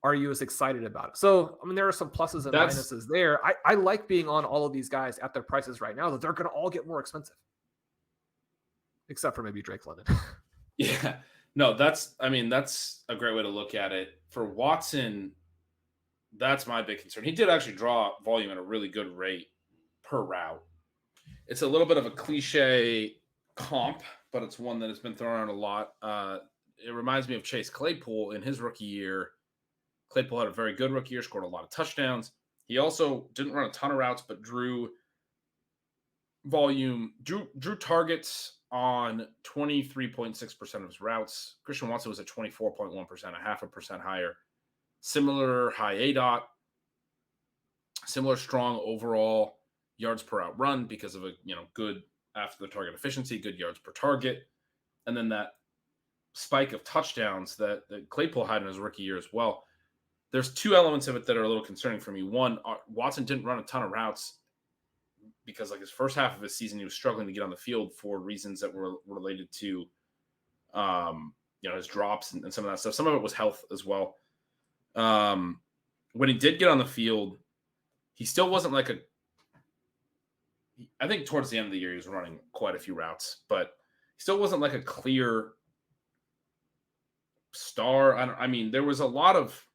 are you as excited about it? So, I mean, there are some pluses and minuses there. I like being on all of these guys at their prices right now, that they're going to all get more expensive, except for maybe Drake London. Yeah. No, that's a great way to look at it. For Watson, that's my big concern. He did actually draw volume at a really good rate per route. It's a little bit of a cliche comp, but it's one that has been thrown around a lot. It reminds me of Chase Claypool in his rookie year. Claypool had a very good rookie year, scored a lot of touchdowns. He also didn't run a ton of routes, but drew targets on 23.6% of his routes. Christian Watson was at 24.1%, a half a percent higher. Similar high ADOT, similar strong overall yards per out run because of a good after the target efficiency, good yards per target, and then that spike of touchdowns that Claypool had in his rookie year as well. There's two elements of it that are a little concerning for me. One, Watson didn't run a ton of routes because his first half of his season, he was struggling to get on the field for reasons that were related to, his drops and some of that stuff. Some of it was health as well. When he did get on the field, he still wasn't I think towards the end of the year, he was running quite a few routes, but he still wasn't a clear star. There was a lot of,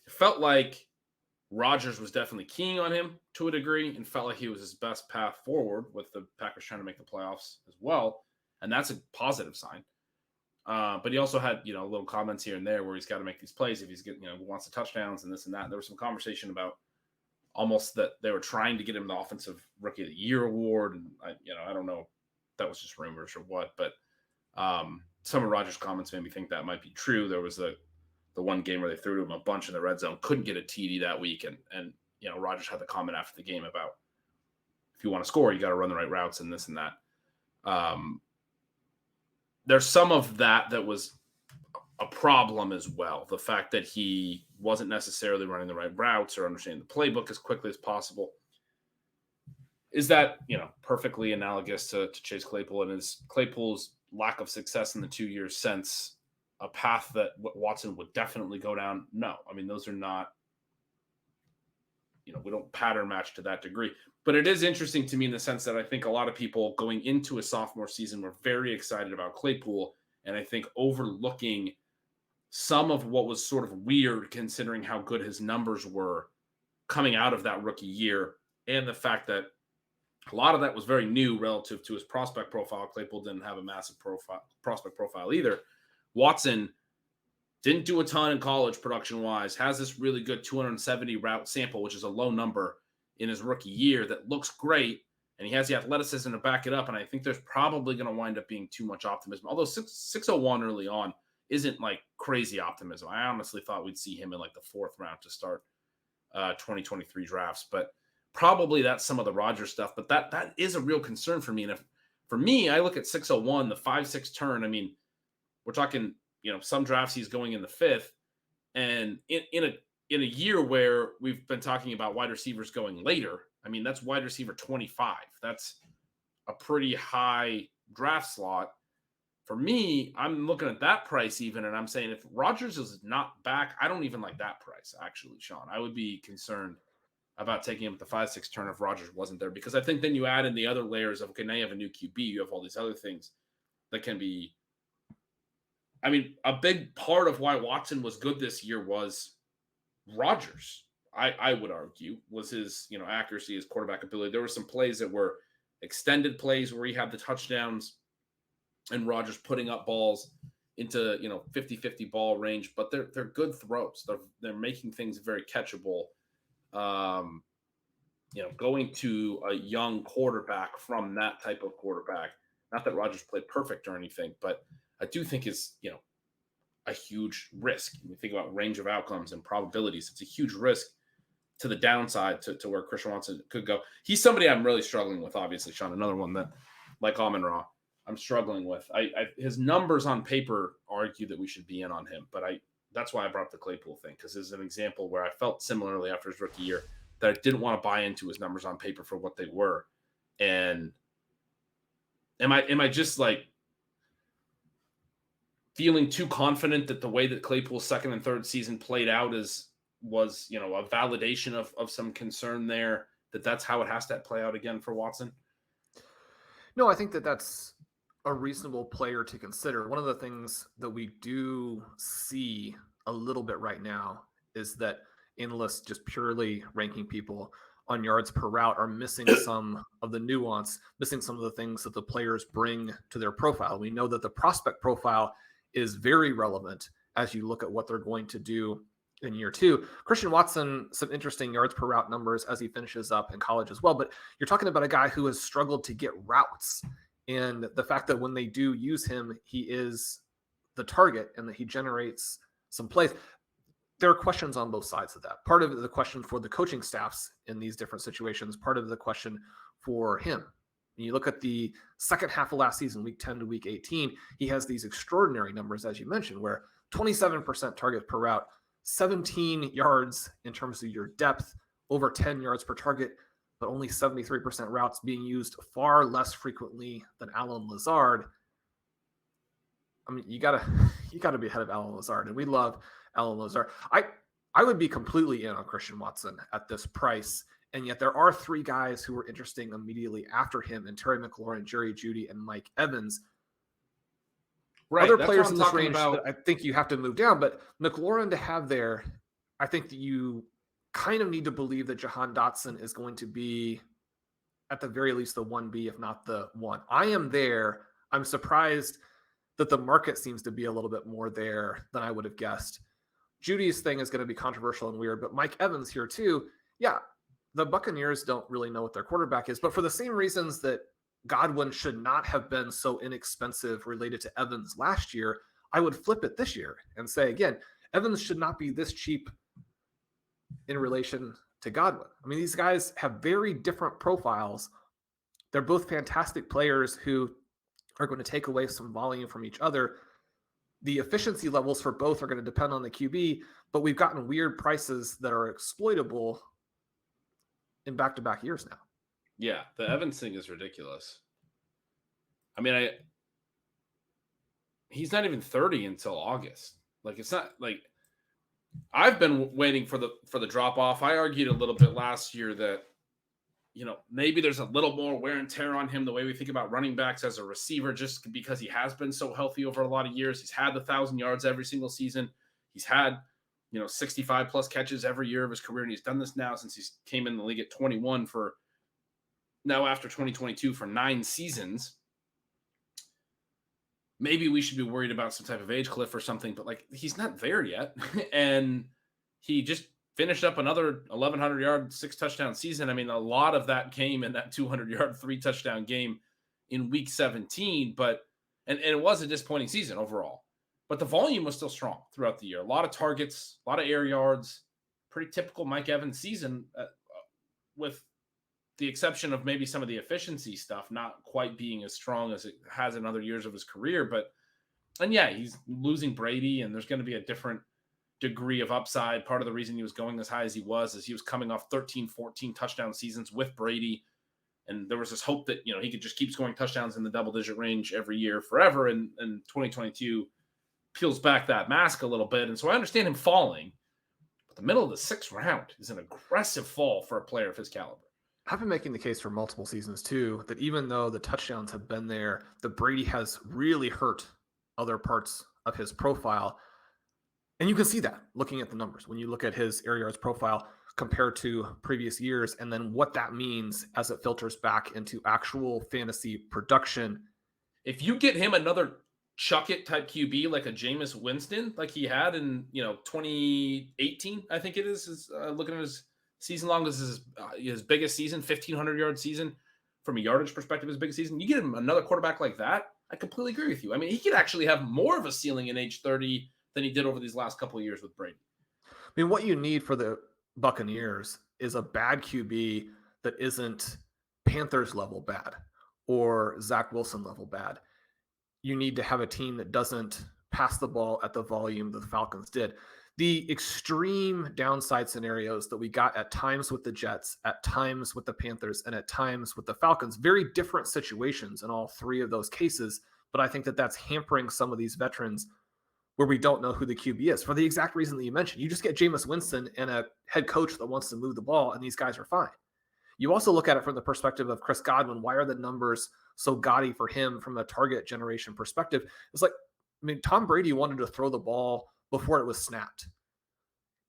it felt like Rodgers was definitely keying on him to a degree and felt like he was his best path forward with the Packers trying to make the playoffs as well. And that's a positive sign. But he also had, little comments here and there where he's got to make these plays if he's getting, wants the touchdowns and this and that. There was some conversation about almost that they were trying to get him the Offensive Rookie of the Year award. And I don't know if that was just rumors or what, but some of Rodgers' comments made me think that might be true. There was the one game where they threw to him a bunch in the red zone, couldn't get a TD that week. And Rodgers had the comment after the game about if you want to score, you got to run the right routes and this and that. There's some of that was a problem as well. The fact that he wasn't necessarily running the right routes or understanding the playbook as quickly as possible. Is that, perfectly analogous to Chase Claypool, and is Claypool's lack of success in the 2 years since a path that Watson would definitely go down? No. Those are not, we don't pattern match to that degree. But it is interesting to me in the sense that I think a lot of people going into a sophomore season were very excited about Claypool, and I think overlooking some of what was sort of weird considering how good his numbers were coming out of that rookie year, and the fact that a lot of that was very new relative to his prospect profile. Claypool didn't have a massive prospect profile either. Watson didn't do a ton in college production-wise, has this really good 270 route sample, which is a low number in his rookie year that looks great, and he has the athleticism to back it up, and I think there's probably going to wind up being too much optimism. Although 601 early on isn't crazy optimism. I honestly thought we'd see him in the fourth round to start 2023 drafts, but probably that's some of the Rodgers stuff. But that is a real concern for me. And for me, I look at 601, the 5-6 turn. We're talking, some drafts he's going in the fifth, and in a year where we've been talking about wide receivers going later, that's wide receiver 25. That's a pretty high draft slot. For me, I'm looking at that price even, and I'm saying if Rodgers is not back, I don't even like that price, actually, Sean. I would be concerned about taking him at the 5-6 turn if Rodgers wasn't there, because I think then you add in the other layers of, okay, now you have a new QB, you have all these other things that can be. A big part of why Watson was good this year was Rodgers. I would argue was his, accuracy, his quarterback ability. There were some plays that were extended plays where he had the touchdowns and Rodgers putting up balls into, 50-50 ball range, but they're good throws. They're making things very catchable. Going to a young quarterback from that type of quarterback, not that Rodgers played perfect or anything, but I do think is, a huge risk. When you think about range of outcomes and probabilities, it's a huge risk to the downside to where Christian Watson could go. He's somebody I'm really struggling with, obviously, Sean. Another one that, like Amon-Ra, I'm struggling with. His numbers on paper argue that we should be in on him, but that's why I brought up the Claypool thing, because it's an example where I felt similarly after his rookie year that I didn't want to buy into his numbers on paper for what they were. And am I just feeling too confident that the way that Claypool's second and third season played out was a validation of some concern there, that's how it has to play out again for Watson? No, I think that's a reasonable player to consider. One of the things that we do see a little bit right now is that analysts just purely ranking people on yards per route are missing some of the nuance, missing some of the things that the players bring to their profile. We know that the prospect profile is very relevant as you look at what they're going to do in year two. Christian Watson, some interesting yards per route numbers as he finishes up in college as well. But you're talking about a guy who has struggled to get routes. And the fact that when they do use him, he is the target and that he generates some plays. There are questions on both sides of that. Part of the question for the coaching staffs in these different situations, part of the question for him. When you look at the second half of last season, week 10 to week 18, he has these extraordinary numbers, as you mentioned, where 27% target per route, 17 yards in terms of your depth, over 10 yards per target, but only 73% routes being used far less frequently than Allen Lazard. I mean, you gotta be ahead of Allen Lazard, and we love Allen Lazard. I would be completely in on Christian Watson at this price, and yet there are three guys who were interesting immediately after him, and Terry McLaurin, Jerry Jeudy, and Mike Evans. Right, other players in this range that I think you have to move down, but McLaurin to have there, I think that you kind of need to believe that Jahan Dotson is going to be at the very least the 1B, if not the 1. I am there. I'm surprised that the market seems to be a little bit more there than I would have guessed. Judy's thing is going to be controversial and weird, but Mike Evans here too. Yeah, the Buccaneers don't really know what their quarterback is, but for the same reasons that Godwin should not have been so inexpensive related to Evans last year, I would flip it this year and say, again, Evans should not be this cheap in relation to Godwin. I mean, these guys have very different profiles. They're both fantastic players who are going to take away some volume from each other. The efficiency levels for both are going to depend on the QB, but we've gotten weird prices that are exploitable in back-to-back years now. Yeah, the Evans thing is ridiculous. I mean, he's not even 30 until August. Like, it's not like I've been waiting for the drop off. I argued a little bit last year that, you know, maybe there's a little more wear and tear on him the way we think about running backs as a receiver, just because he has been so healthy over a lot of years. He's had the 1,000 yards every single season. He's had, 65 plus catches every year of his career. And he's done this now since he came in the league at 21 for now after 2022 for 9 seasons. Maybe we should be worried about some type of age cliff or something, but like, he's not there yet. And he just finished up another 1,100-yard, 6-touchdown season. I mean, a lot of that came in that 200-yard, 3-touchdown game in week 17, but it was a disappointing season overall. But the volume was still strong throughout the year. A lot of targets, a lot of air yards, pretty typical Mike Evans season, with the exception of maybe some of the efficiency stuff not quite being as strong as it has in other years of his career. And yeah, he's losing Brady, and there's going to be a different degree of upside. Part of the reason he was going as high as he was is he was coming off 13, 14 touchdown seasons with Brady. And there was this hope that, he could just keep scoring touchdowns in the double-digit range every year forever. And 2022 peels back that mask a little bit. And so I understand him falling. But the middle of the 6th round is an aggressive fall for a player of his caliber. I've been making the case for multiple seasons, too, that even though the touchdowns have been there, the Brady has really hurt other parts of his profile. And you can see that looking at the numbers when you look at his air yards profile compared to previous years, and then what that means as it filters back into actual fantasy production. If you get him another chuck-it type QB like a Jameis Winston, like he had in 2018, I think it is looking at his season long, this is his biggest season, 1,500-yard season from a yardage perspective, his biggest season. You get him another quarterback like that, I completely agree with you. I mean, he could actually have more of a ceiling in age 30 than he did over these last couple of years with Brady. I mean, what you need for the Buccaneers is a bad QB that isn't Panthers level bad or Zach Wilson level bad. You need to have a team that doesn't pass the ball at the volume that the Falcons did. The extreme downside scenarios that we got at times with the Jets, at times with the Panthers, and at times with the Falcons, very different situations in all three of those cases. But I think that that's hampering some of these veterans where we don't know who the QB is for the exact reason that you mentioned. You just get Jameis Winston and a head coach that wants to move the ball, and these guys are fine. You also look at it from the perspective of Chris Godwin. Why are the numbers so gaudy for him from a target generation perspective? It's like, Tom Brady wanted to throw the ball before it was snapped.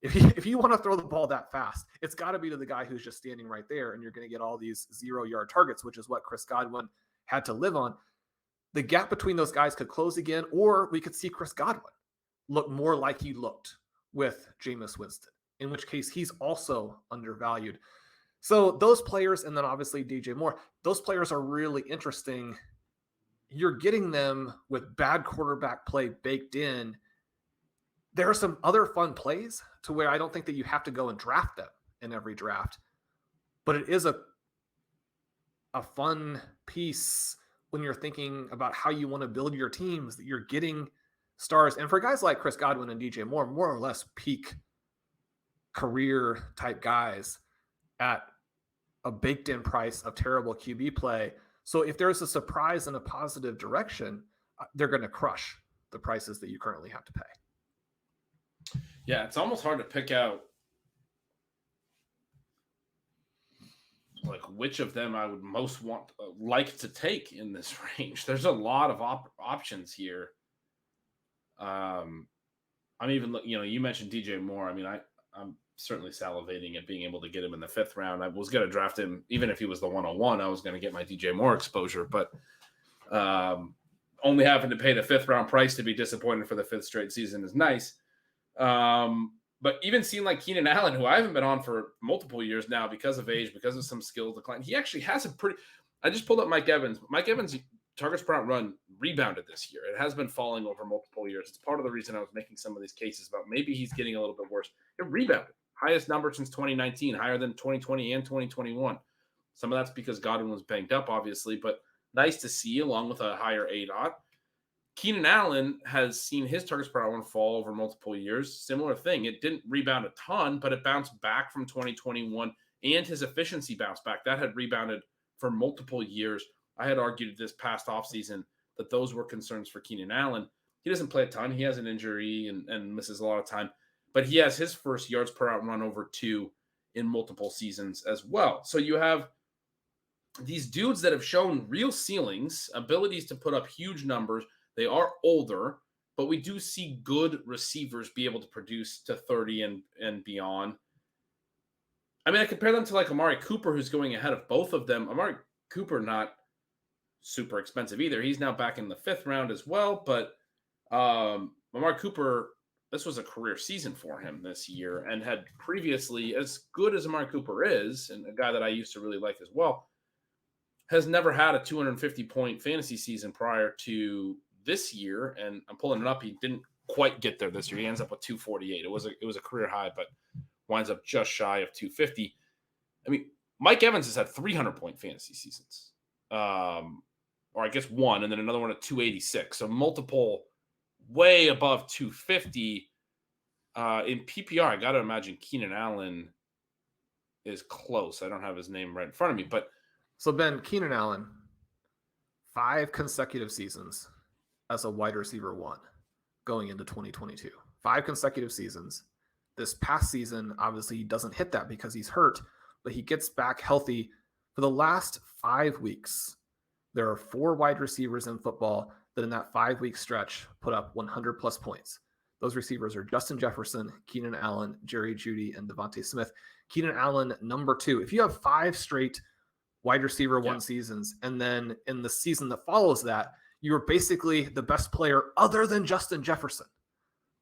If you want to throw the ball that fast, it's got to be to the guy who's just standing right there, and you're going to get all these 0-yard targets, which is what Chris Godwin had to live on. The gap between those guys could close again, or we could see Chris Godwin look more like he looked with Jameis Winston, in which case he's also undervalued. So those players, and then obviously DJ Moore, those players are really interesting. You're getting them with bad quarterback play baked in. There are some other fun plays to where I don't think that you have to go and draft them in every draft, but it is a fun piece when you're thinking about how you want to build your teams, that you're getting stars. And for guys like Chris Godwin and DJ Moore, more or less peak career type guys at a baked in price of terrible QB play. So if there's a surprise in a positive direction, they're going to crush the prices that you currently have to pay. Yeah, it's almost hard to pick out like which of them I would most like to take in this range. There's a lot of options here. I'm even, you mentioned DJ Moore. I mean, I'm certainly salivating at being able to get him in the 5th round. I was going to draft him even if he was the 101. I was going to get my DJ Moore exposure, but only having to pay the 5th round price to be disappointed for the 5th straight season is nice. But even seeing like Keenan Allen, who I haven't been on for multiple years now because of age, because of some skill decline, he actually has I just pulled up Mike Evans. Mike Evans' targets per out run rebounded this year. It has been falling over multiple years. It's part of the reason I was making some of these cases about maybe he's getting a little bit worse. It rebounded. Highest number since 2019, higher than 2020 and 2021. Some of that's because Godwin was banged up, obviously, but nice to see along with a higher ADOT. Keenan Allen has seen his targets per hour fall over multiple years. Similar thing. It didn't rebound a ton, but it bounced back from 2021, and his efficiency bounced back. That had rebounded for multiple years. I had argued this past offseason that those were concerns for Keenan Allen. He doesn't play a ton. He has an injury and misses a lot of time, but he has his first yards per out run over 2 in multiple seasons as well. So you have these dudes that have shown real ceilings, abilities to put up huge numbers. They are older, but we do see good receivers be able to produce to 30 and beyond. I mean, I compare them to like Amari Cooper, who's going ahead of both of them. Amari Cooper, not super expensive either. He's now back in the 5th round as well, but Amari Cooper, this was a career season for him this year and had previously, as good as Amari Cooper is, and a guy that I used to really like as well, has never had a 250-point fantasy season prior to this year. And I'm pulling it up. He didn't quite get there this year. He ends up with 248. It was a career high, but winds up just shy of 250. I mean, Mike Evans has had 300-point fantasy seasons, or I guess one, and then another one at 286. So multiple way above 250. In PPR, I got to imagine Keenan Allen is close. I don't have his name right in front of me, but so Ben, Keenan Allen, 5 consecutive seasons as a wide receiver 1 going into 2022. 5 consecutive seasons. This past season, obviously, he doesn't hit that because he's hurt, but he gets back healthy. For the last 5 weeks, there are 4 wide receivers in football that in that 5-week stretch put up 100-plus points. Those receivers are Justin Jefferson, Keenan Allen, Jerry Jeudy, and Devontae Smith. Keenan Allen, number 2. If you have 5 straight wide receiver 1 seasons, and then in the season that follows that, you were basically the best player other than Justin Jefferson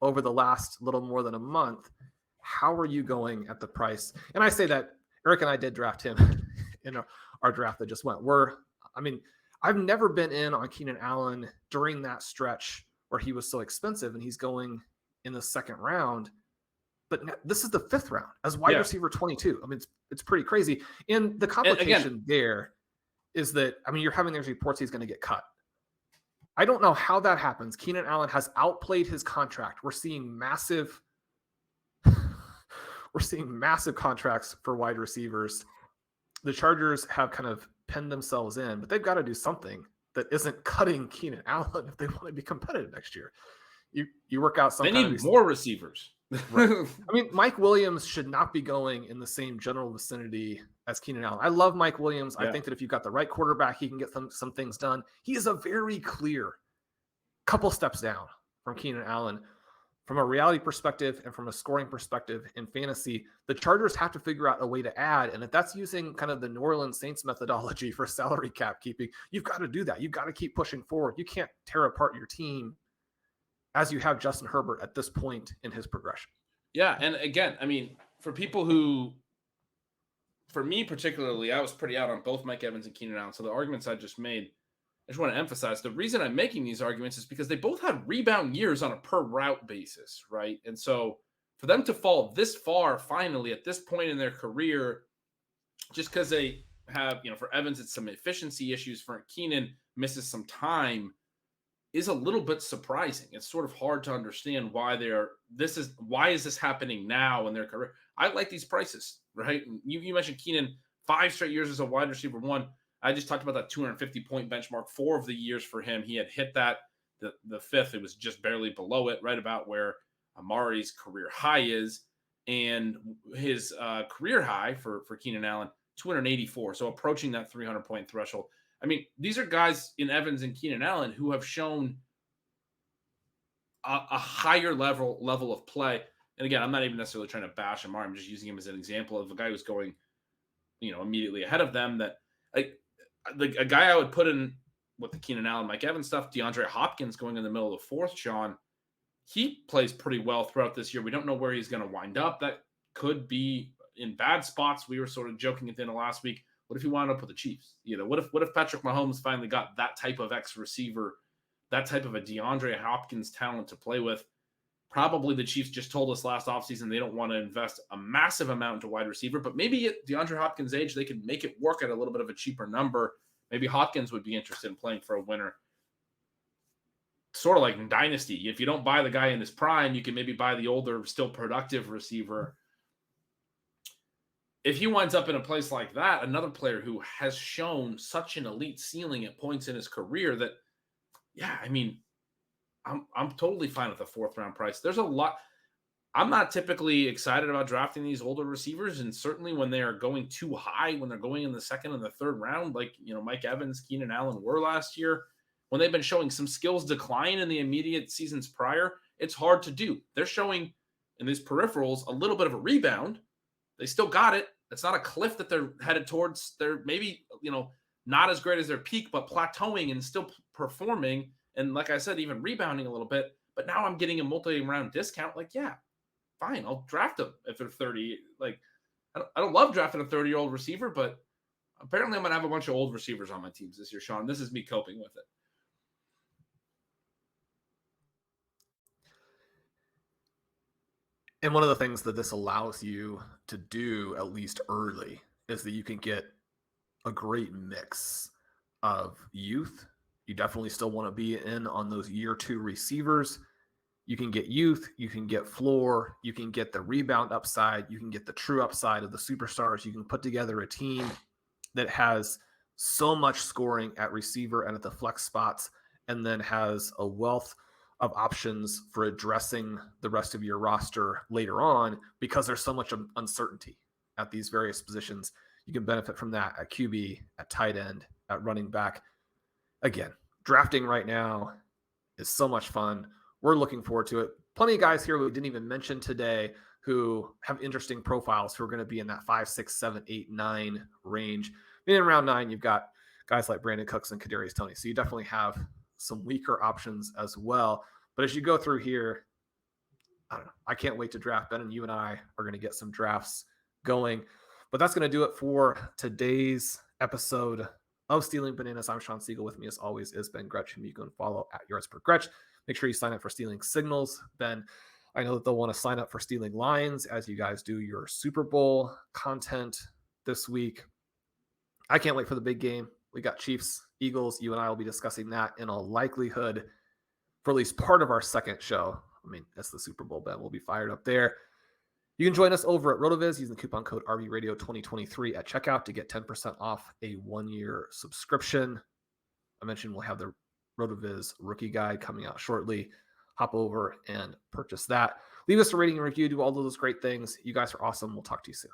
over the last little more than a month. How are you going at the price? And I say that Eric and I did draft him in our draft that just went. I've never been in on Keenan Allen during that stretch where he was so expensive and he's going in the 2nd round. But this is the 5th round as wide receiver 22. I mean, it's pretty crazy. And the complication there is that, you're having these reports he's going to get cut. I don't know how that happens. Keenan Allen has outplayed his contract. We're seeing massive contracts for wide receivers. The Chargers have kind of penned themselves in, but they've got to do something that isn't cutting Keenan Allen if they want to be competitive next year. You work out some. They need more receivers. Right. Mike Williams should not be going in the same general vicinity as Keenan Allen. I love Mike Williams. Yeah. I think that if you've got the right quarterback, he can get some things done. He is a very clear couple steps down from Keenan Allen. From a reality perspective and from a scoring perspective in fantasy, the Chargers have to figure out a way to add. And if that's using kind of the New Orleans Saints methodology for salary cap keeping, you've got to do that. You've got to keep pushing forward. You can't tear apart your team as you have Justin Herbert at this point in his progression. Yeah, and again, I mean, for people who, for me particularly, I was pretty out on both Mike Evans and Keenan Allen. So the arguments I just made, I just want to emphasize the reason I'm making these arguments is because they both had rebound years on a per route basis, right? And so for them to fall this far finally at this point in their career, just because they have, for Evans, it's some efficiency issues. For Keenan, misses some time, is a little bit surprising. It's sort of hard to understand why why is this happening now in their career? I like these prices, right? You mentioned Keenan, 5 straight years as a wide receiver one. I just talked about that 250-point benchmark. 4 of the years for him, he had hit that. The fifth, it was just barely below it, right about where Amari's career high is. And his career high for Keenan Allen, 284. So approaching that 300-point threshold. I mean, these are guys in Evans and Keenan Allen who have shown a higher level of play. And again, I'm not even necessarily trying to bash Amari. I'm just using him as an example of a guy who's going, immediately ahead of them. That a guy I would put in with the Keenan Allen, Mike Evans stuff, DeAndre Hopkins going in the middle of the fourth, Sean. He plays pretty well throughout this year. We don't know where he's going to wind up. That could be in bad spots. We were sort of joking at the end of last week. What if he wound up with the Chiefs? What if Patrick Mahomes finally got that type of X receiver, that type of a DeAndre Hopkins talent to play with? Probably the Chiefs just told us last offseason they don't want to invest a massive amount into wide receiver, but maybe at DeAndre Hopkins' age, they could make it work at a little bit of a cheaper number. Maybe Hopkins would be interested in playing for a winner. Sort of like in Dynasty. If you don't buy the guy in his prime, you can maybe buy the older, still productive receiver. If he winds up in a place like that, another player who has shown such an elite ceiling at points in his career that, yeah, I mean, I'm totally fine with a fourth round price. There's a lot. I'm not typically excited about drafting these older receivers, and certainly when they are going too high, when they're going in the second and the third round, like Mike Evans, Keenan Allen were last year, when they've been showing some skills decline in the immediate seasons prior, it's hard to do. They're showing in these peripherals a little bit of a rebound. They still got it. It's not a cliff that they're headed towards. They're maybe, not as great as their peak, but plateauing and still performing. And like I said, even rebounding a little bit. But now I'm getting a multi-round discount. Like, yeah, fine. I'll draft them if they're 30. Like, I don't love drafting a 30-year-old receiver, but apparently I'm going to have a bunch of old receivers on my teams this year, Sean. This is me coping with it. And one of the things that this allows you to do, at least early, is that you can get a great mix of youth. You definitely still want to be in on those year two receivers. You can get youth, you can get floor, you can get the rebound upside, you can get the true upside of the superstars. You can put together a team that has so much scoring at receiver and at the flex spots, and then has a wealth of options for addressing the rest of your roster later on, because there's so much uncertainty at these various positions. You can benefit from that at QB, at tight end, at running back. Again, drafting right now is so much fun. We're looking forward to it. Plenty of guys here we didn't even mention today who have interesting profiles who are going to be in that 5, 6, 7, 8, 9 range. And in round 9, you've got guys like Brandon Cooks and Kadarius Toney. So you definitely have some weaker options as well. But as you go through here, I don't know. I can't wait to draft. Ben and you and I are going to get some drafts going. But that's going to do it for today's episode of Stealing Bananas. I'm Shawn Siegele. With me, as always, is Ben Gretch, whom you can follow at @YardsPerGretch. Make sure you sign up for Stealing Signals. Ben, I know that they'll want to sign up for Stealing Lines as you guys do your Super Bowl content this week. I can't wait for the big game. We got Chiefs, Eagles. You and I will be discussing that in all likelihood for at least part of our second show. I mean, that's the Super Bowl, Ben. We'll be fired up there. You can join us over at RotoViz using the coupon code RVRadio2023 at checkout to get 10% off a 1-year subscription. I mentioned we'll have the RotoViz rookie guide coming out shortly. Hop over and purchase that. Leave us a rating and review. Do all of those great things. You guys are awesome. We'll talk to you soon.